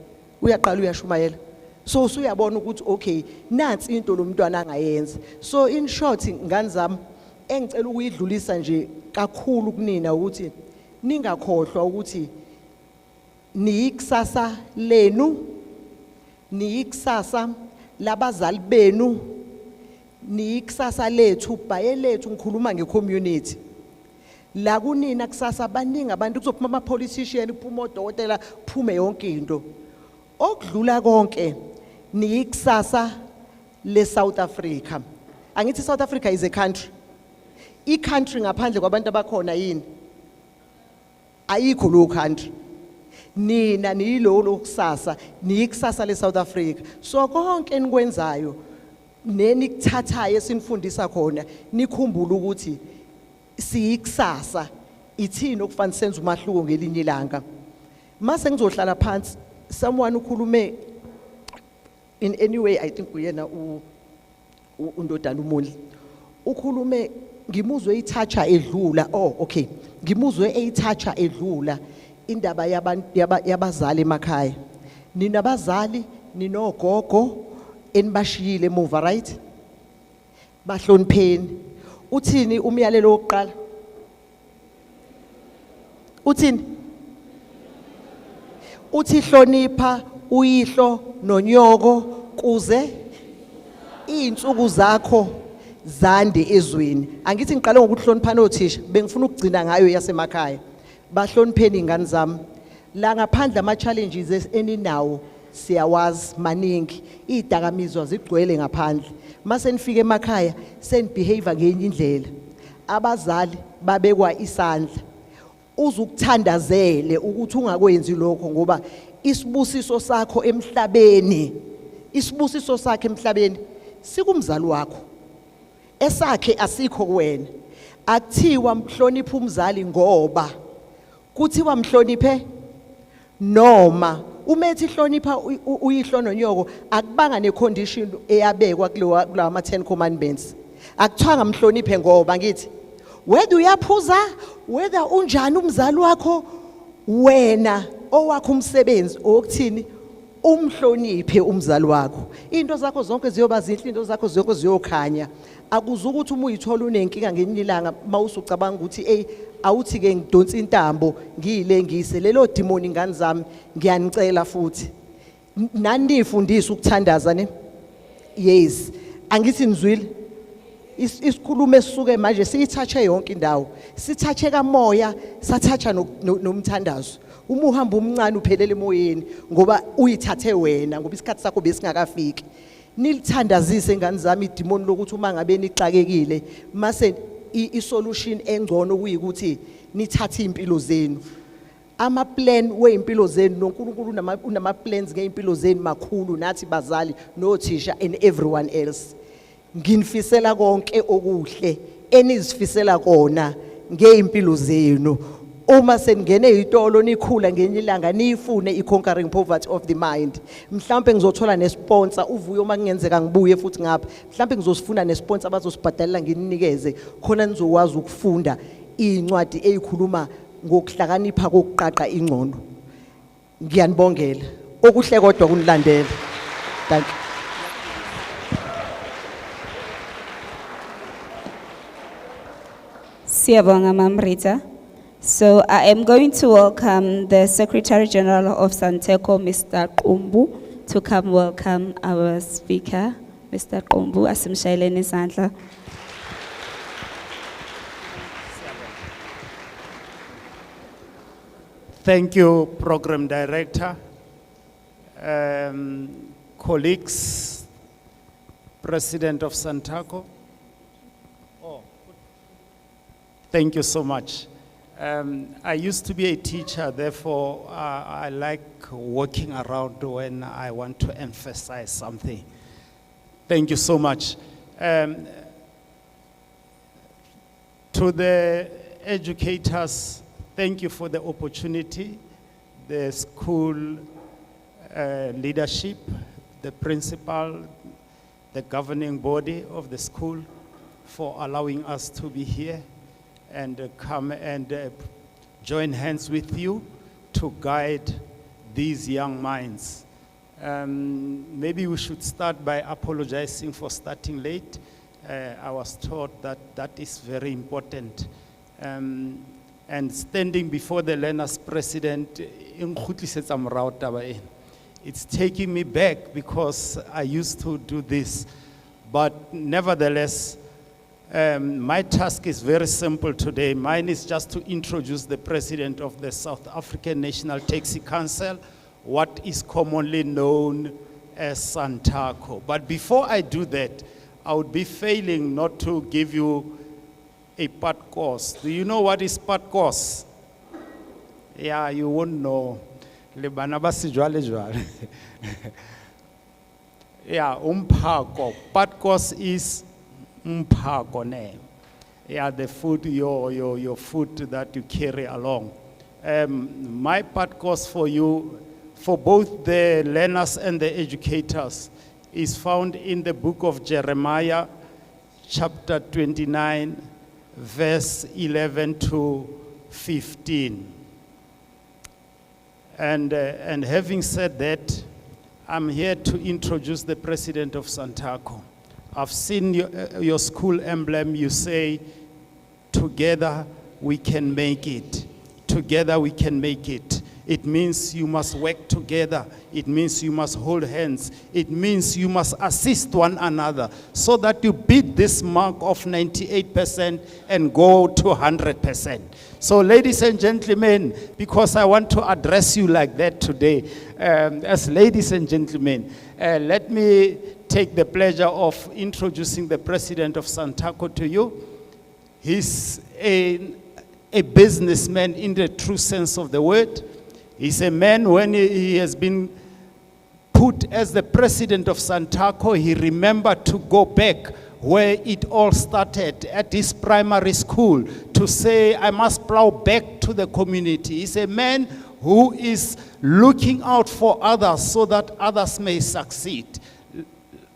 Uyaqala uyashumayela. So usuyabona ukuthi okay nansi into lo mntwana angayenza. So in short ngani zami engicela ukuyidlulisa nje kakhulu kunina ukuthi ningakhohlwa ukuthi niyikusasa lenu, niyikusasa labazali benu, niyikusasa lethu, bhaye lethu ngikhuluma ngecommunity. La kunina kusasa baningi abantu kuzophuma ama politician, kuphuma odokotela, kuphume yonke into. Okudlula konke niyikusasa le South Africa. Angithi South Africa is a country. I-country ngaphandle kwabantu abakhona yini? Ayikho lo country. Nina niyilo kusasa, niyikusasa le South Africa. So konke enikwenzayo nenikuthathayo esinifundisa khona nikhumbule ukuthi siyikusasa ithini okufanele senze umahluko ngelinye ilanga. Mase ngizohlala phansi someone ukhulume in any way I think uyena undodana uMondli ukhulume ngimuzwe ithatha edlula. Oh okay, ngimuzwe eyithatha edlula indaba yabazali emakhaya. Ninabazali ninogogo enibashiyile emuva, right? Bahlonipheni. Uthini umyalelo wokuqala? Uthini? Uthi hlonipha uyihlo nonyoko kuze izinsuku zakho zande ezweni. Angithi ngiqale ngokuhloniphana othisha, bengifuna ukugcina ngayo yasemakhaya. Bahlonipheni ingane zami. La ngaphandle ama challenges eninawo siyawazi maningi. Izidakamizwa zigcwele ngaphandle. Mase nifike emakhaya senibehave ngenye indlela. Abazali babekwa isandla. Uzukuthandazele ukuthi ungakwenzi lokho ngoba isibusiso sakho emhlabeni, isibusiso sakhe emhlabeni sikumzali wakho. Esakhe asikho kuwena. Akuthiwa mhlonipha umzali ngoba kuthiwa mhloniphe noma umethi hlonipha uyihlononyoko akubanga necondition eyabekwa kulawa ama-10 commandments akuthwanga mhloniphe ngoba ngithi whether uyaphuza whether unjani umzali wakho wena owakho umsebenzi okuthini umhloniphe umzali wakho into zakho zonke ziyoba zinhle into zakho zonke ziyokhanya akuzukuthi uma uyithola unenkinga ngelinye ilanga mawusucabanga ukuthi awuthi ke ngidonsa intambo ngiyile ngise lelo demoni ingane zami ngiyanicela futhi nanifundisa ukuthandaza ne yes angithi nizwile isikhulumo esisuke manje siyithathe yonke indawo sithathe kamoya sathatha nomthandazo uma uhamba umncane uphelele emoyeni ngoba uyithathe wena ngoba isikhathi sakho besingakafiki nilithandazise ngani zami idemoni lokuthi uma ngabe nixakekile mase isolution engcono kuyikuthi nithathe impilo zenu ama plan weimpilo zenu noNkulunkulu unama plans ngeimpilo zenu makhulu nathi bazali nothisha and everyone else nginifisela konke okuhle enizifisela kona ngeimpilo zenu uma seningene izitolo nikhula ngenye ilanga nifune iconquering poverty of the mind mhlambe ngizothola nesponsor uvuyo makungenzeka ngibuye futhi ngapha mhlambe ngizosifuna nesponsor abazosibhadalela nginikeze khona nizokwazi ukufunda incwadi eyikhuluma ngokuhlakanipha kokuqaqa ingcondo ngiyanibongela okuhle kodwa kunilandela thank you. Siyabonga Ma'am Rita. So I am going to welcome the Secretary General of Santeco, Mr. Qumbu, to come welcome our speaker, Mr. Qumbu, asimshayeleni izandla. Thank you, Program Director, colleagues, President of Santaco. Thank you so much. I used to be a teacher, therefore I like walking around when I want to emphasize something. Thank you so much. To the educators, thank you for the opportunity. The school leadership, the principal, the governing body of the school for allowing us to be here and come and join hands with you to guide these young minds. Maybe we should start by apologizing for starting late. I was taught that that is very important. And standing before the learners president, it's taking me back because I used to do this. But nevertheless, my task is very simple today. Mine is just to introduce the president of the South African National Taxi Council, what is commonly known as Santaco. But before I do that, I would be failing not to give you a part course. Do you know what is part course? Yeah, you won't know. Yeah, umphako. Part course is umphako. Yeah, the food, your food that you carry along. My part course for you, for both the learners and the educators, is found in the book of Jeremiah, chapter 29, verse 11 to 15. And having said that, I'm here to introduce the president of Santaco. I've seen your school emblem. You say, together we can make it. Together we can make it. It means you must work together. It means you must hold hands. It means you must assist one another so that you beat this mark of 98% and go to 100%. So ladies and gentlemen, because I want to address you like that today, as ladies and gentlemen, let me take the pleasure of introducing the president of Santaco to you. He's a businessman in the true sense of the word. He's a man, when he has been put as the president of Santaco, he remembered to go back where it all started at his primary school, to say, I must plow back to the community. He's a man who is looking out for others so that others may succeed.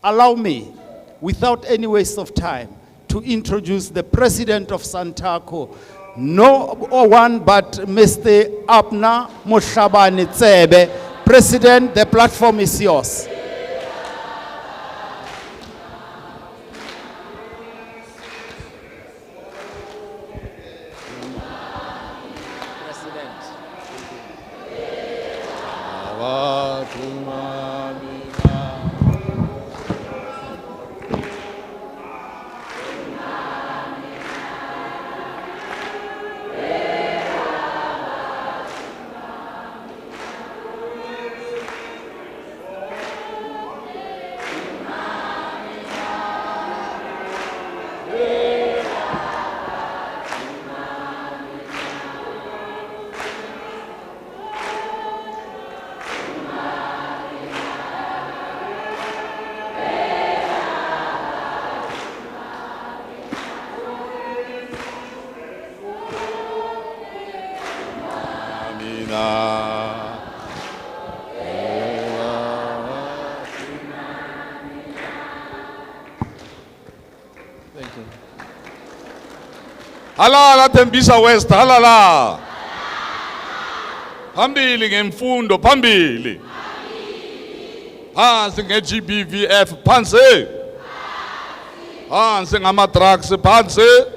Allow me, without any waste of time, to introduce the president of Santaco, no one but Mr. Abner Moshabani Tsebe. President, the platform is yours. Thank you. Halala Tembisa West, halala. Phambili ngemfundo, phambili. Phansi nge-GBVF, phansi. Phansi ngama-drugs, phansi.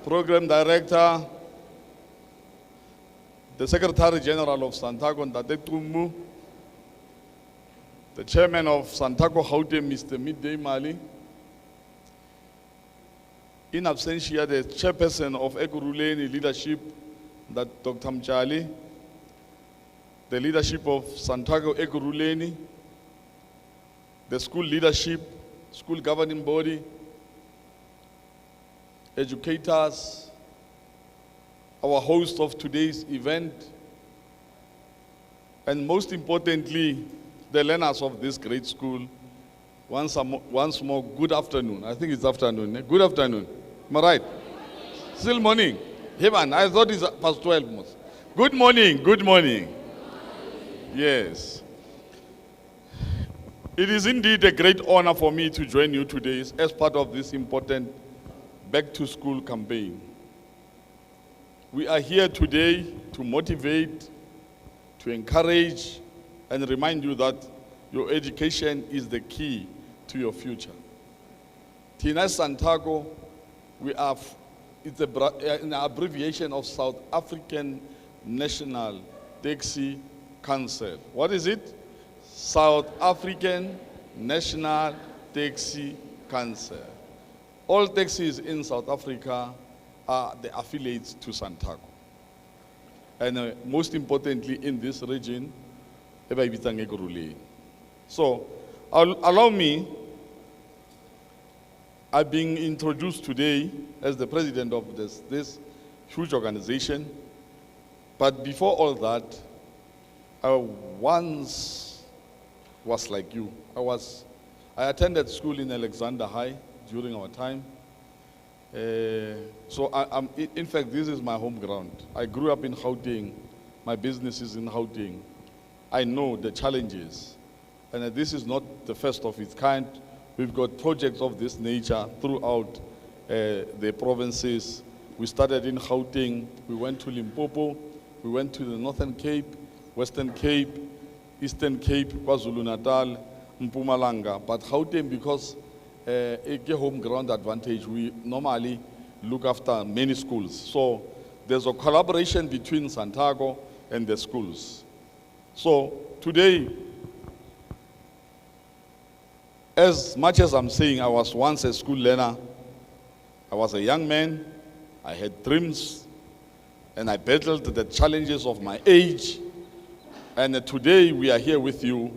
Program Director, the Secretary General of Santaco, Ntate Qumbu, the Chairman of Santaco Gauteng, Mr. Midday Mali, in absentia, the Chairperson of Ekurhuleni Leadership, that Dr. Mchali, the leadership of Santaco Ekurhuleni, the school leadership, school governing body, educators, our host of today's event, and most importantly, the learners of this great school. Once more, good afternoon. I think it's afternoon. Eh? Good afternoon. Am I right? Still morning. Heaven, I thought it's past 12 months. Good morning, good morning. Yes. It is indeed a great honor for me to join you today as part of this important Back to School campaign. We are here today to motivate, to encourage, and remind you that your education is the key to your future. Tina Santaco, it's an abbreviation of South African National Taxi Council. What is it? South African National Taxi Council. All taxis in South Africa are the affiliates to Santaco. And most importantly, in this region, so, allow me, I'm being introduced today as the president of this huge organization. But before all that, I once was like you. I attended school in Alexander High during our time. In fact, this is my home ground. I grew up in Gauteng. My business is in Gauteng. I know the challenges, and this is not the first of its kind. We've got projects of this nature throughout the provinces. We started in Gauteng, we went to Limpopo, we went to the Northern Cape, Western Cape, Eastern Cape, KwaZulu-Natal, Mpumalanga. But Gauteng, because a home ground advantage, we normally look after many schools. So there's a collaboration between Santaco and the schools. So today, as much as I'm saying I was once a school learner, I was a young man, I had dreams, and I battled the challenges of my age. And today we are here with you.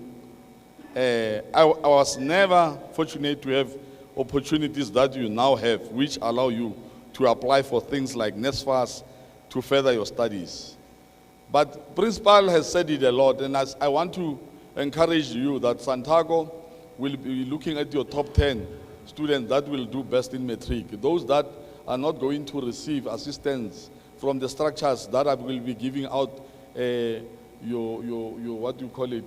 I was never fortunate to have opportunities that you now have, which allow you to apply for things like NSFAS to further your studies. But Principal has said it a lot, and I want to encourage you that Santaco, will be looking at your top 10 students that will do best in matric. Those that are not going to receive assistance from the structures that I will be giving out your what do you call it,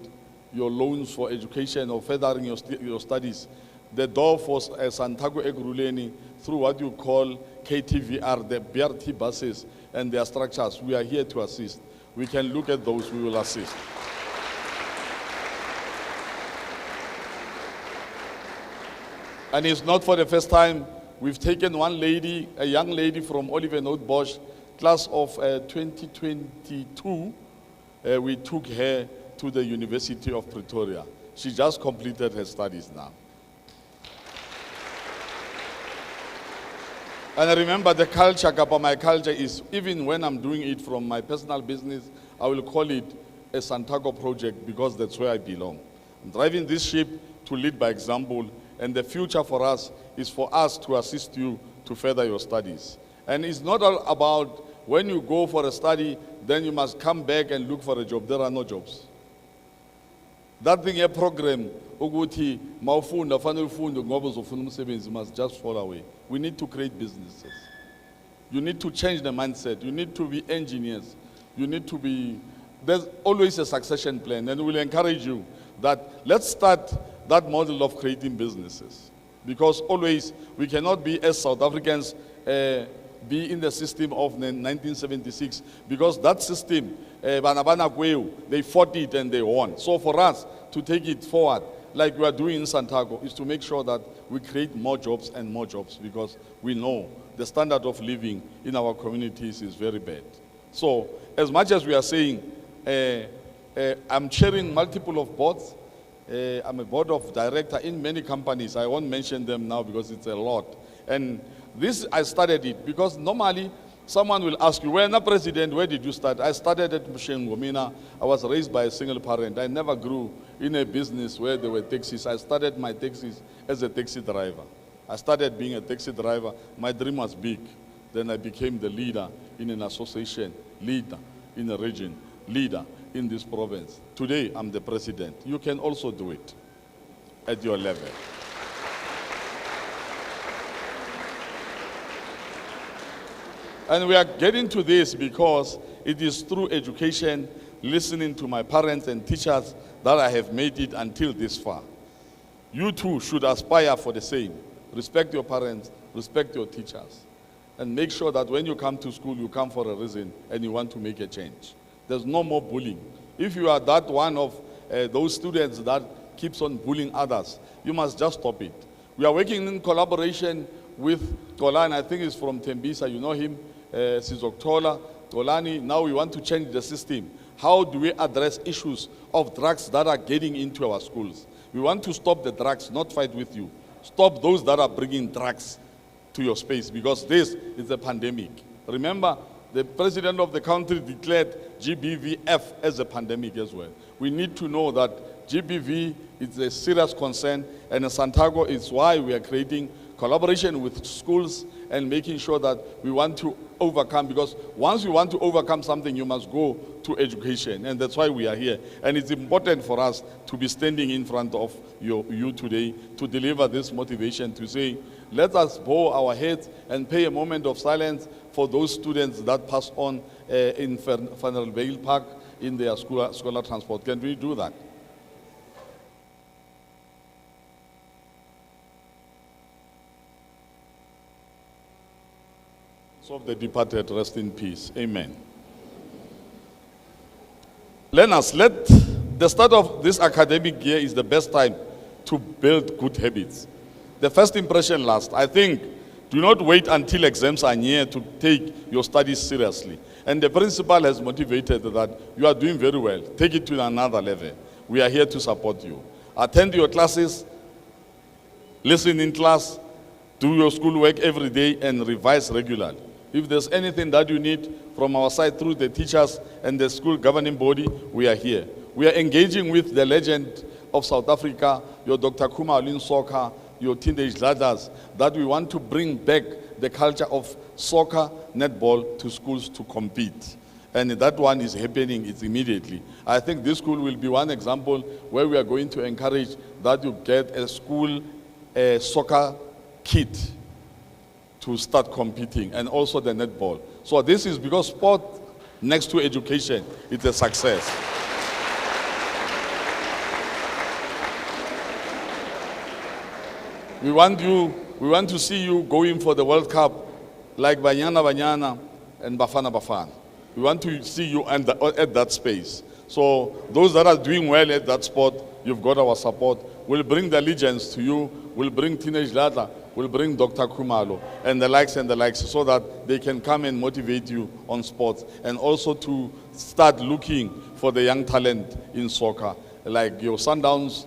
your loans for education or furthering your studies. The door for Santaco Ekurhuleni through what you call KTVR, the BRT buses and their structures, we are here to assist. We can look at those, we will assist. And it's not for the first time. We've taken one lady, a young lady from Oliver North Bosch, class of 2022. We took her to the University of Pretoria. She just completed her studies now. And I remember the culture, Kapa, my culture is, even when I'm doing it from my personal business, I will call it a Santaco project because that's where I belong. I'm driving this ship to lead by example, and the future for us is for us to assist you to further your studies. And it's not all about when you go for a study, then you must come back and look for a job. There are no jobs. That thing, a program, ukuthi mawufunda fanele ufunde ngoba uzofuna umsebenzi, must just fall away. We need to create businesses. You need to change the mindset. You need to be engineers. You need to be, there's always a succession plan, and we'll encourage you that let's start that model of creating businesses. Because always we cannot be, as South Africans, be in the system of 1976, because that system, they fought it and they won. So for us to take it forward, like we are doing in Santaco, is to make sure that we create more jobs and more jobs, because we know the standard of living in our communities is very bad. So as much as we are saying, I'm chairing multiple of boards. I'm a board of director in many companies. I won't mention them now because it's a lot. And this, I started it because normally someone will ask you, when a president, where did you start? I started at Mshengo. Mina, I was raised by a single parent. I never grew in a business where there were taxis. I started my taxis as a taxi driver. I started being a taxi driver. My dream was big. Then I became the leader in an association, leader in a region, leader in this province. Today, I'm the president. You can also do it at your level. And we are getting to this because it is through education, listening to my parents and teachers, that I have made it until this far. You too should aspire for the same. Respect your parents, respect your teachers, and make sure that when you come to school, you come for a reason and you want to make a change. There's no more bullying. If you are that one of those students that keeps on bullying others, you must just stop it. We are working in collaboration with Kolani, I think he's from Tembisa, you know him, Sizoktola, Kolani. Now we want to change the system. How do we address issues of drugs that are getting into our schools? We want to stop the drugs, not fight with you. Stop those that are bringing drugs to your space, because this is a pandemic. Remember, the president of the country declared GBVF as a pandemic as well. We need to know that GBV is a serious concern, and in Santaco is why we are creating collaboration with schools and making sure that we want to overcome, because once you want to overcome something, you must go to education, and that's why we are here. And it's important for us to be standing in front of you today to deliver this motivation to say, let us bow our heads and pay a moment of silence for those students that pass on in Vanderbijl Park in their scholar transport. Can we do that? So of the departed, rest in peace. Amen. Learners, the start of this academic year is the best time to build good habits. The first impression lasts. I think, do not wait until exams are near to take your studies seriously. And the principal has motivated that you are doing very well. Take it to another level. We are here to support you. Attend your classes, listen in class, do your schoolwork every day, and revise regularly. If there's anything that you need from our side through the teachers and the school governing body, we are here. We are engaging with the legend of South Africa, your Dr. Kuma Olin Soccer, your teenage ladders, that we want to bring back the culture of soccer, netball to schools to compete. And that one is happening, it's immediately. I think this school will be one example where we are going to encourage that you get a school soccer kit to start competing, and also the netball. So this is because sport next to education, it's a success. We want to see you going for the World Cup like Banyana and Bafana. We want to see you at that space. So those that are doing well at that sport, you've got our support. We'll bring the legends to you. We'll bring Teenage Lata. We'll bring Dr. Kumalo and the likes, so that they can come and motivate you on sports, and also to start looking for the young talent in soccer, like your Sundowns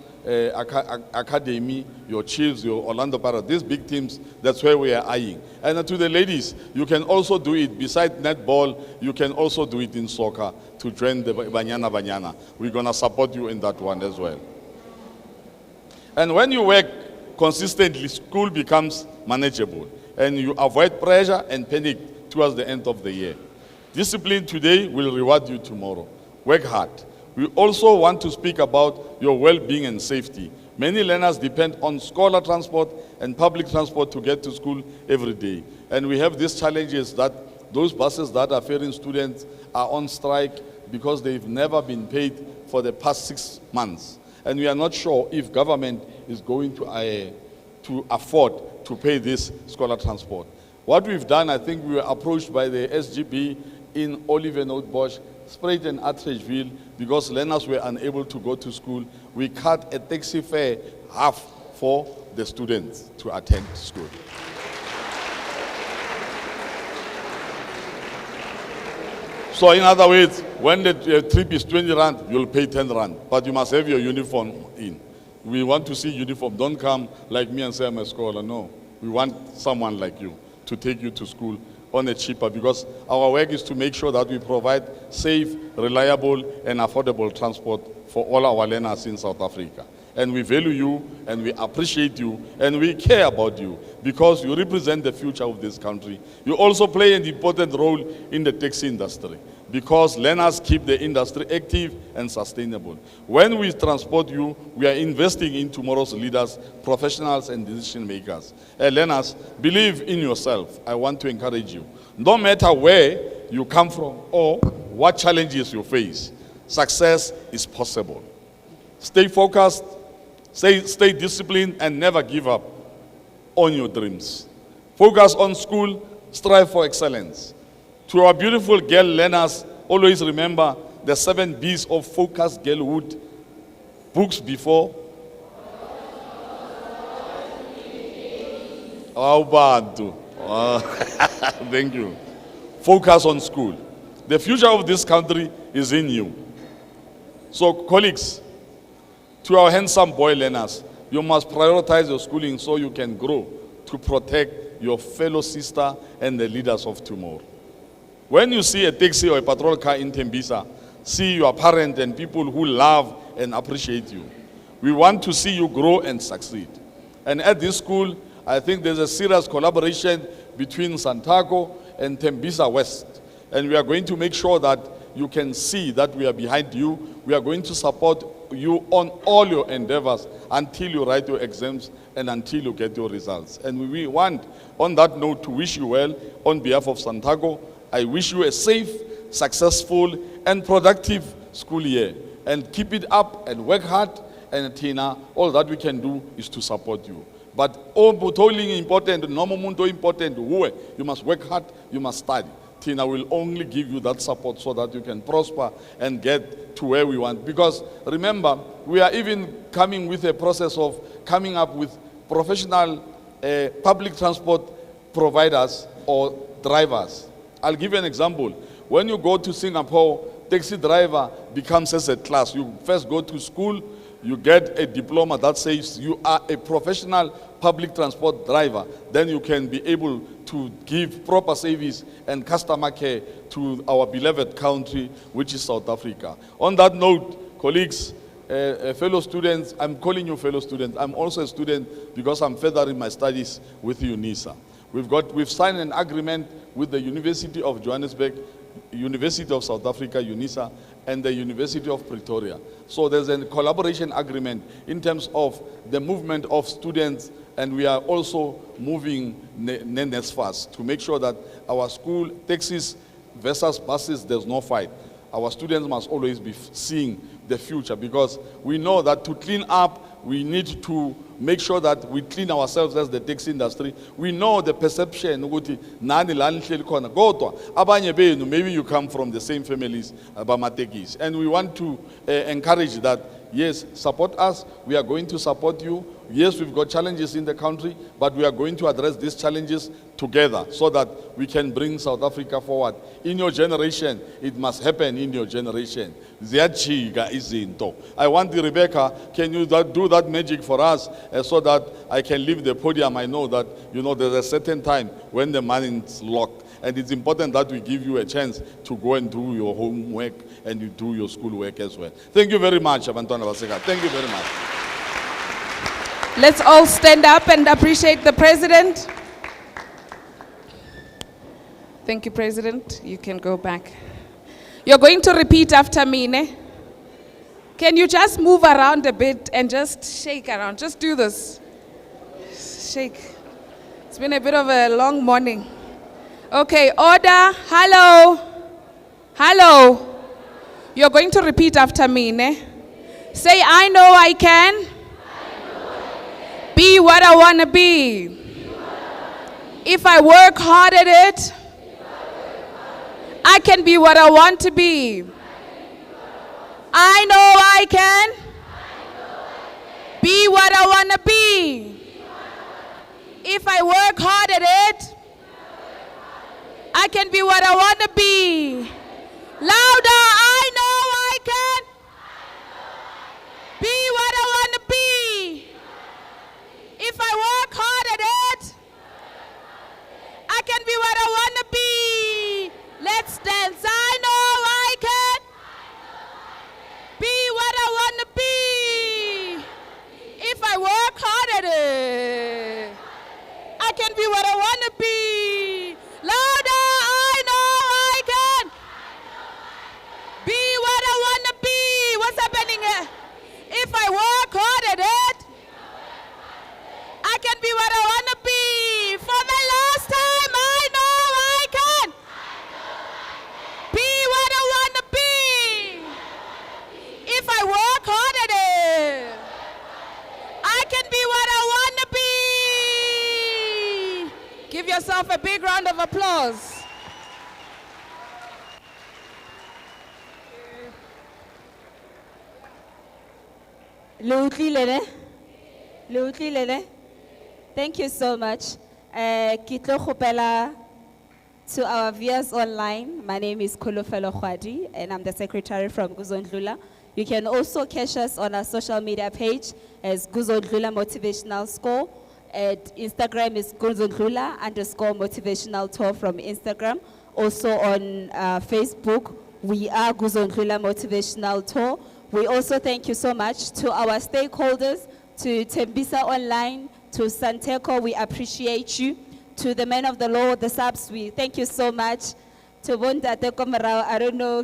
Academy, your Chiefs, your Orlando Pirates, these big teams. That's where we are eyeing. And to the ladies, you can also do it. Besides netball, you can also do it in soccer to join the Banyana. We're going to support you in that one as well. And when you work consistently, school becomes manageable, and you avoid pressure and panic towards the end of the year. Discipline today will reward you tomorrow. Work hard. We also want to speak about your well-being and safety. Many learners depend on scholar transport and public transport to get to school every day. And we have these challenges that those buses that are ferrying students are on strike because they've never been paid for the past 6 months. And we are not sure if government is going to afford to pay this scholar transport. What we've done, I think we were approached by the SGB in Olive and Oudbosch, Spruit and Atteridgeville, because learners were unable to go to school. We cut a taxi fare half for the students to attend school. So in other words, when the trip is 20 rand, you'll pay 10 rand, but you must have your uniform in. We want to see uniform. Don't come like me and say I'm a scholar. No, we want someone like you to take you to school on a cheaper, because our work is to make sure that we provide safe, reliable, and affordable transport for all our learners in South Africa. And we value you, and we appreciate you, and we care about you, because you represent the future of this country. You also play an important role in the taxi industry, because learners keep the industry active and sustainable. When we transport you, we are investing in tomorrow's leaders, professionals, and decision makers. Learners, believe in yourself. I want to encourage you. No matter where you come from or what challenges you face, success is possible. Stay focused, stay disciplined, and never give up on your dreams. Focus on school, strive for excellence. To our beautiful girl learners, always remember the 7 B's of focused girlhood. Books before. Thank you. Focus on school. The future of this country is in you. So colleagues, to our handsome boy learners, you must prioritize your schooling so you can grow to protect your fellow sister and the leaders of tomorrow. When you see a taxi or a patrol car in Tembisa, see your parents and people who love and appreciate you. We want to see you grow and succeed. And at this school, I think there's a serious collaboration between Santaco and Tembisa West. And we are going to make sure that you can see that we are behind you. We are going to support you on all your endeavors until you write your exams and until you get your results. And we want, on that note, to wish you well on behalf of Santaco. I wish you a safe, successful, and productive school year. And keep it up and work hard. And Tina, all that we can do is to support you. But totally important, normal mundo important, you must work hard, you must study. Tina will only give you that support so that you can prosper and get to where we want. Because remember, we are even coming with a process of coming up with professional public transport providers or drivers. I'll give you an example. When you go to Singapore, taxi driver becomes as a class. You first go to school, you get a diploma that says you are a professional public transport driver. Then you can be able to give proper service and customer care to our beloved country, which is South Africa. On that note, colleagues, fellow students, I'm calling you fellow students. I'm also a student because I'm furthering my studies with UNISA. We've signed an agreement with the University of Johannesburg. University of South Africa, UNISA, and the University of Pretoria. So there's a collaboration agreement in terms of the movement of students, and we are also moving NSFAS to make sure that our school taxis versus buses, there's no fight. Our students must always be seeing the future, because we know that to clean up, we need to make sure that we clean ourselves as the taxi industry. We know the perception, ukuthi nani la nihleli khona. Kodwa, abanye benu, maybe you come from the same families, abamatekisi. And we want to encourage that, yes, support us, we are going to support you. Yes, we've got challenges in the country, but we are going to address these challenges together so that we can bring South Africa forward. In your generation, it must happen in your generation. Ziyajika izinto. I want Rebecca, can you do that magic for us so that I can leave the podium? I know that, there's a certain time when the money is locked. And it's important that we give you a chance to go and do your homework and you do your schoolwork as well. Thank you very much, Abantwana Baseka. Thank you very much. Let's all stand up and appreciate the President. Thank you, President. You can go back. You're going to repeat after me, ne? Can you just move around a bit and just shake around? Just do this. Shake. It's been a bit of a long morning. Okay, order. Hello. Hello. You're going to repeat after me, ne? Say, I know I can. Be what I want to be. If I work hard at it, I can be what I want to be. I know I can. Be what I want to be. If I work hard at it, I can be what I want to be. Louder, I know I can. Be what I want to be. If I work hard at it, I can be what I want to be. Let's dance. I know I can. Be what I want to be. If I work hard at it, I can be what I want to be. Louder, I know I can. Be what I want to be. What's happening here? If I work hard at it, I can be what I want to be. For the last time, I know I can. Be what I want to be. If I work hard at it, I can be what I want to be. Give yourself a big round of applause. Thank you so much. Kitlo khopela to our viewers online. My name is Kolofelo Khwadi, and I'm the secretary from Guzondlula. You can also catch us on our social media page as Guzondlula Motivational Score. At Instagram is Guzondlula_motivational tour from Instagram. Also on Facebook, we are Guzondlula Motivational Tour. We also thank you so much to our stakeholders, to Tembisa Online, to Santeco, we appreciate you. To the men of the law, the subs, we thank you so much. To Bondate Komarao, I don't know,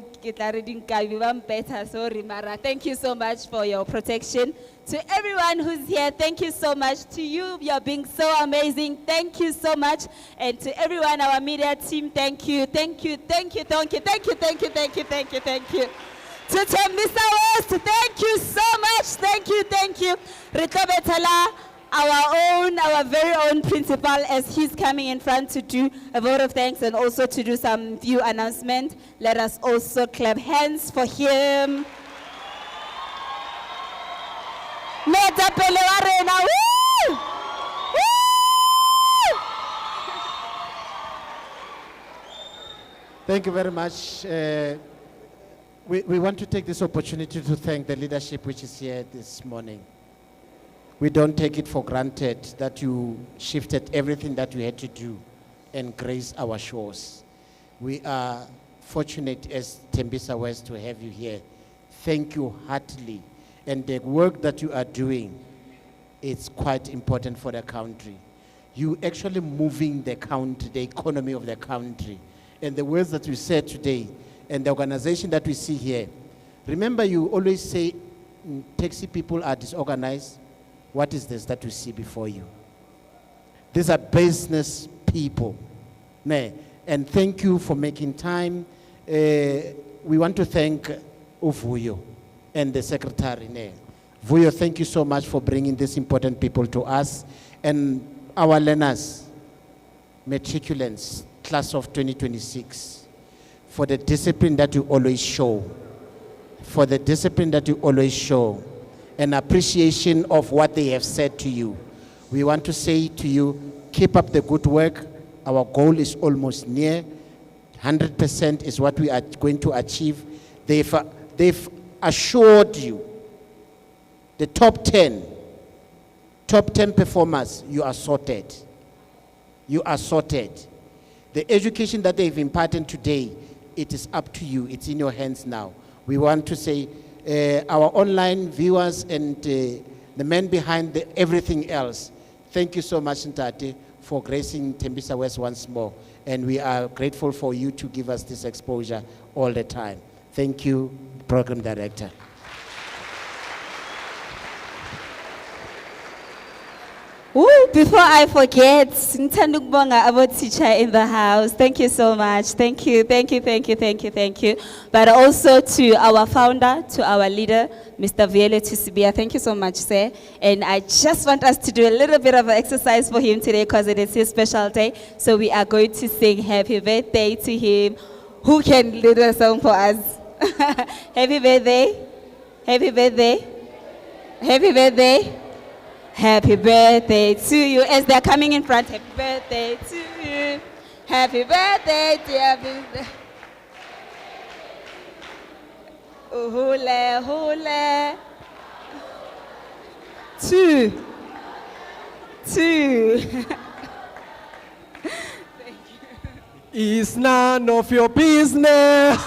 better, sorry, Mara. Thank you so much for your protection. To everyone who's here, thank you so much. To you, you're being so amazing. Thank you so much. And to everyone, our media team, thank you, thank you, thank you, thank you, thank you, thank you, thank you, thank you, thank you. To Tembisa West, thank you so much. Thank you, thank you. Ritobetala, our very own principal, as he's coming in front to do a vote of thanks and also to do some few announcements. Let us also clap hands for him. Metapele Arena, woo! Woo! Thank you very much. We want to take this opportunity to thank the leadership which is here this morning. We don't take it for granted that you shifted everything that we had to do and grace our shores. We are fortunate as Tembisa West to have you here. Thank you heartily. And the work that you are doing is quite important for the country. You actually moving the country, the economy of the country. and the words that we said today and the organization that we see here. Remember, you always say taxi people are disorganized. What is this that you see before you? These are business people. And thank you for making time. We want to thank Uvuyo and the secretary. Vuyo, thank you so much for bringing these important people to us. And our learners, matriculants, class of 2026, for the discipline that you always show. For the discipline that you always show. An appreciation of what they have said to you. We want to say to you, keep up the good work. Our goal is almost near. 100% is what we are going to achieve. They've assured you, the top 10 performers, you are sorted. You are sorted. The education that they've imparted today, it is up to you. It's in your hands now. We want to say, our online viewers and the men behind everything else, thank you so much, Ntate, for gracing Tembisa West once more. And we are grateful for you to give us this exposure all the time. Thank you, Program Director. Woo, before I forget, ngithanda ukubonga abo teacher in the house. Thank you so much. Thank you. But also to our founder, to our leader, Mr. Viele Tusibia. Thank you so much, sir. And I just want us to do a little bit of an exercise for him today because it is his special day. So we are going to sing happy birthday to him. Who can lead a song for us? Happy birthday. Happy birthday. Happy birthday. Happy birthday to you. As they're coming in front, happy birthday to you. Happy birthday, dear Mr. Hule, hule. Two. It's none of your business.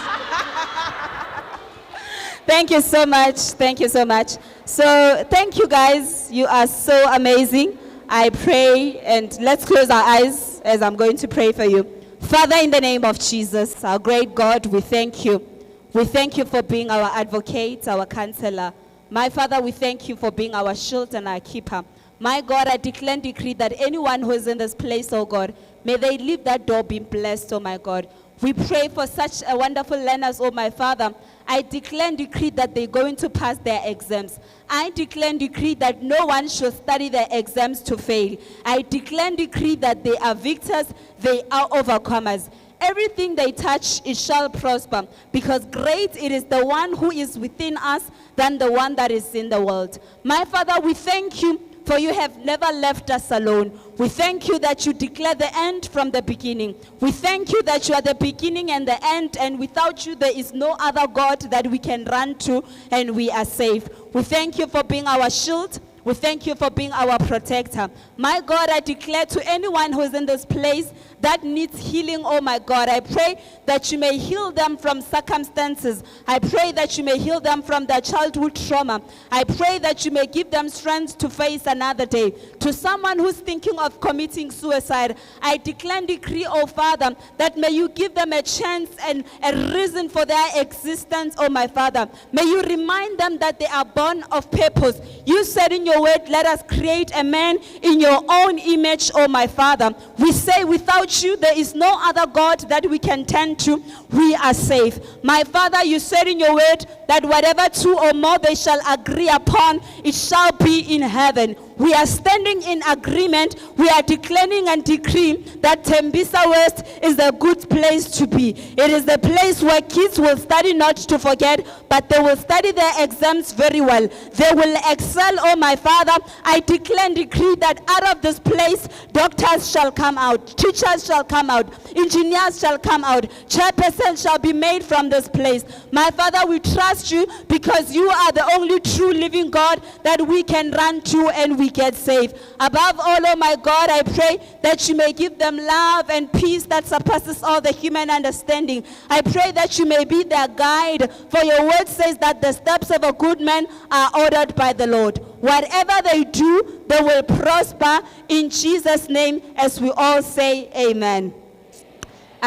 Thank you so much. Thank you so much. So thank you guys. You are so amazing. I pray, and let's close our eyes as I'm going to pray for you. Father, in the name of Jesus, our great God, we thank you. We thank you for being our advocate, our counselor. My Father, we thank you for being our shield and our keeper. My God, I declare and decree that anyone who is in this place, oh God, may they leave that door being blessed, oh my God. We pray for such a wonderful learners, oh my Father. I declare and decree that they're going to pass their exams. I declare and decree that no one should study their exams to fail. I declare and decree that they are victors, they are overcomers. Everything they touch, it shall prosper, because great it is the one who is within us than the one that is in the world. My Father, we thank you, for you have never left us alone. We thank you that you declare the end from the beginning. We thank you that you are the beginning and the end, and without you there is no other God that we can run to, and we are safe. We thank you for being our shield. We thank you for being our protector. My God, I declare to anyone who is in this place that needs healing, oh my God, I pray that you may heal them from circumstances. I pray that you may heal them from their childhood trauma. I pray that you may give them strength to face another day. To someone who's thinking of committing suicide, I declare and decree, oh Father, that may you give them a chance and a reason for their existence, oh my Father. May you remind them that they are born of purpose. You said in your word, let us create a man in your own image, oh my Father. We say without you, there is no other God that we can turn to. We are safe. My Father, you said in your word that whatever two or more they shall agree upon, it shall be in heaven. We are standing in agreement. We are declaring and decreeing that Tembisa West is a good place to be. It is the place where kids will study not to forget, but they will study their exams very well. They will excel, oh my Father. I declare and decree that out of this place, doctors shall come out, teachers shall come out, engineers shall come out, chairpersons shall be made from this place. My Father, we trust you because you are the only true living God that we can run to and we get saved. Above all, oh my God, I pray that you may give them love and peace that surpasses all the human understanding. I pray that you may be their guide, for your word says that the steps of a good man are ordered by the Lord. Whatever they do, they will prosper in Jesus' name, as we all say amen.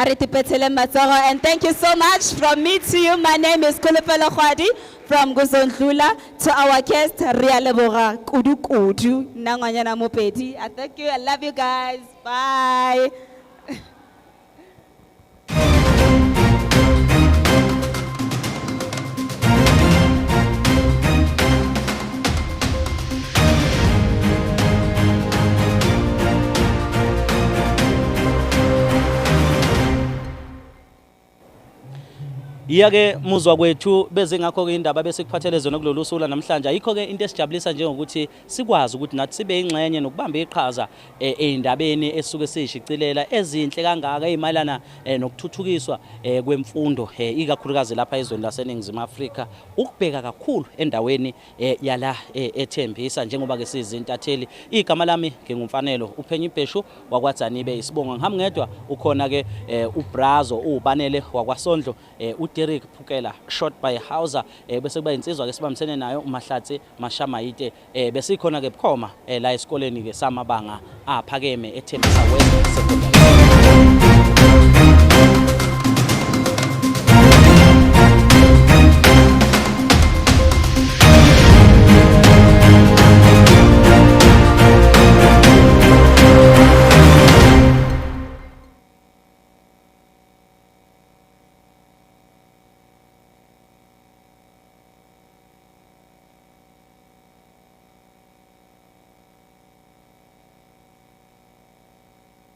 And thank you so much from me to you. My name is Kulupelo Khwadi from Guzondlula. To our guest, Ria Lebora Kudu Kudu Nanganyana Mopeti. I thank you. I love you guys. Bye. Iyake muzwa kwethu beze ngakho ke indaba bese kuphathele zona kulolu suku namhlanje ayikho ke into esijabulisa njengokuthi sikwazi ukuthi nathi sibe ingxenye nokubamba iqhaza eindabeni esuke sishicilela ezinhle kangaka ezimalana nokuthuthukiswa kwemfundo ikakhulukazi lapha ezweni laseNingizimu Afrika ukubheka kakhulu endaweni yala ethembisa njengoba ke sizintatheli igama lami ngingumfanelo uPhenyi Bheshu wakwaDzanibe isibongo ngihamba ngedwa ukhona ke uBrazo ubanele wakwaSondlo Derek Pukela shot by Hauser bese kuba insizwa ke sibambisene nayo uMahlatsi Mashamayite bese ikhona ke bukhoma la esikoleni ke samabanga aphakeme eThembisa West Secondary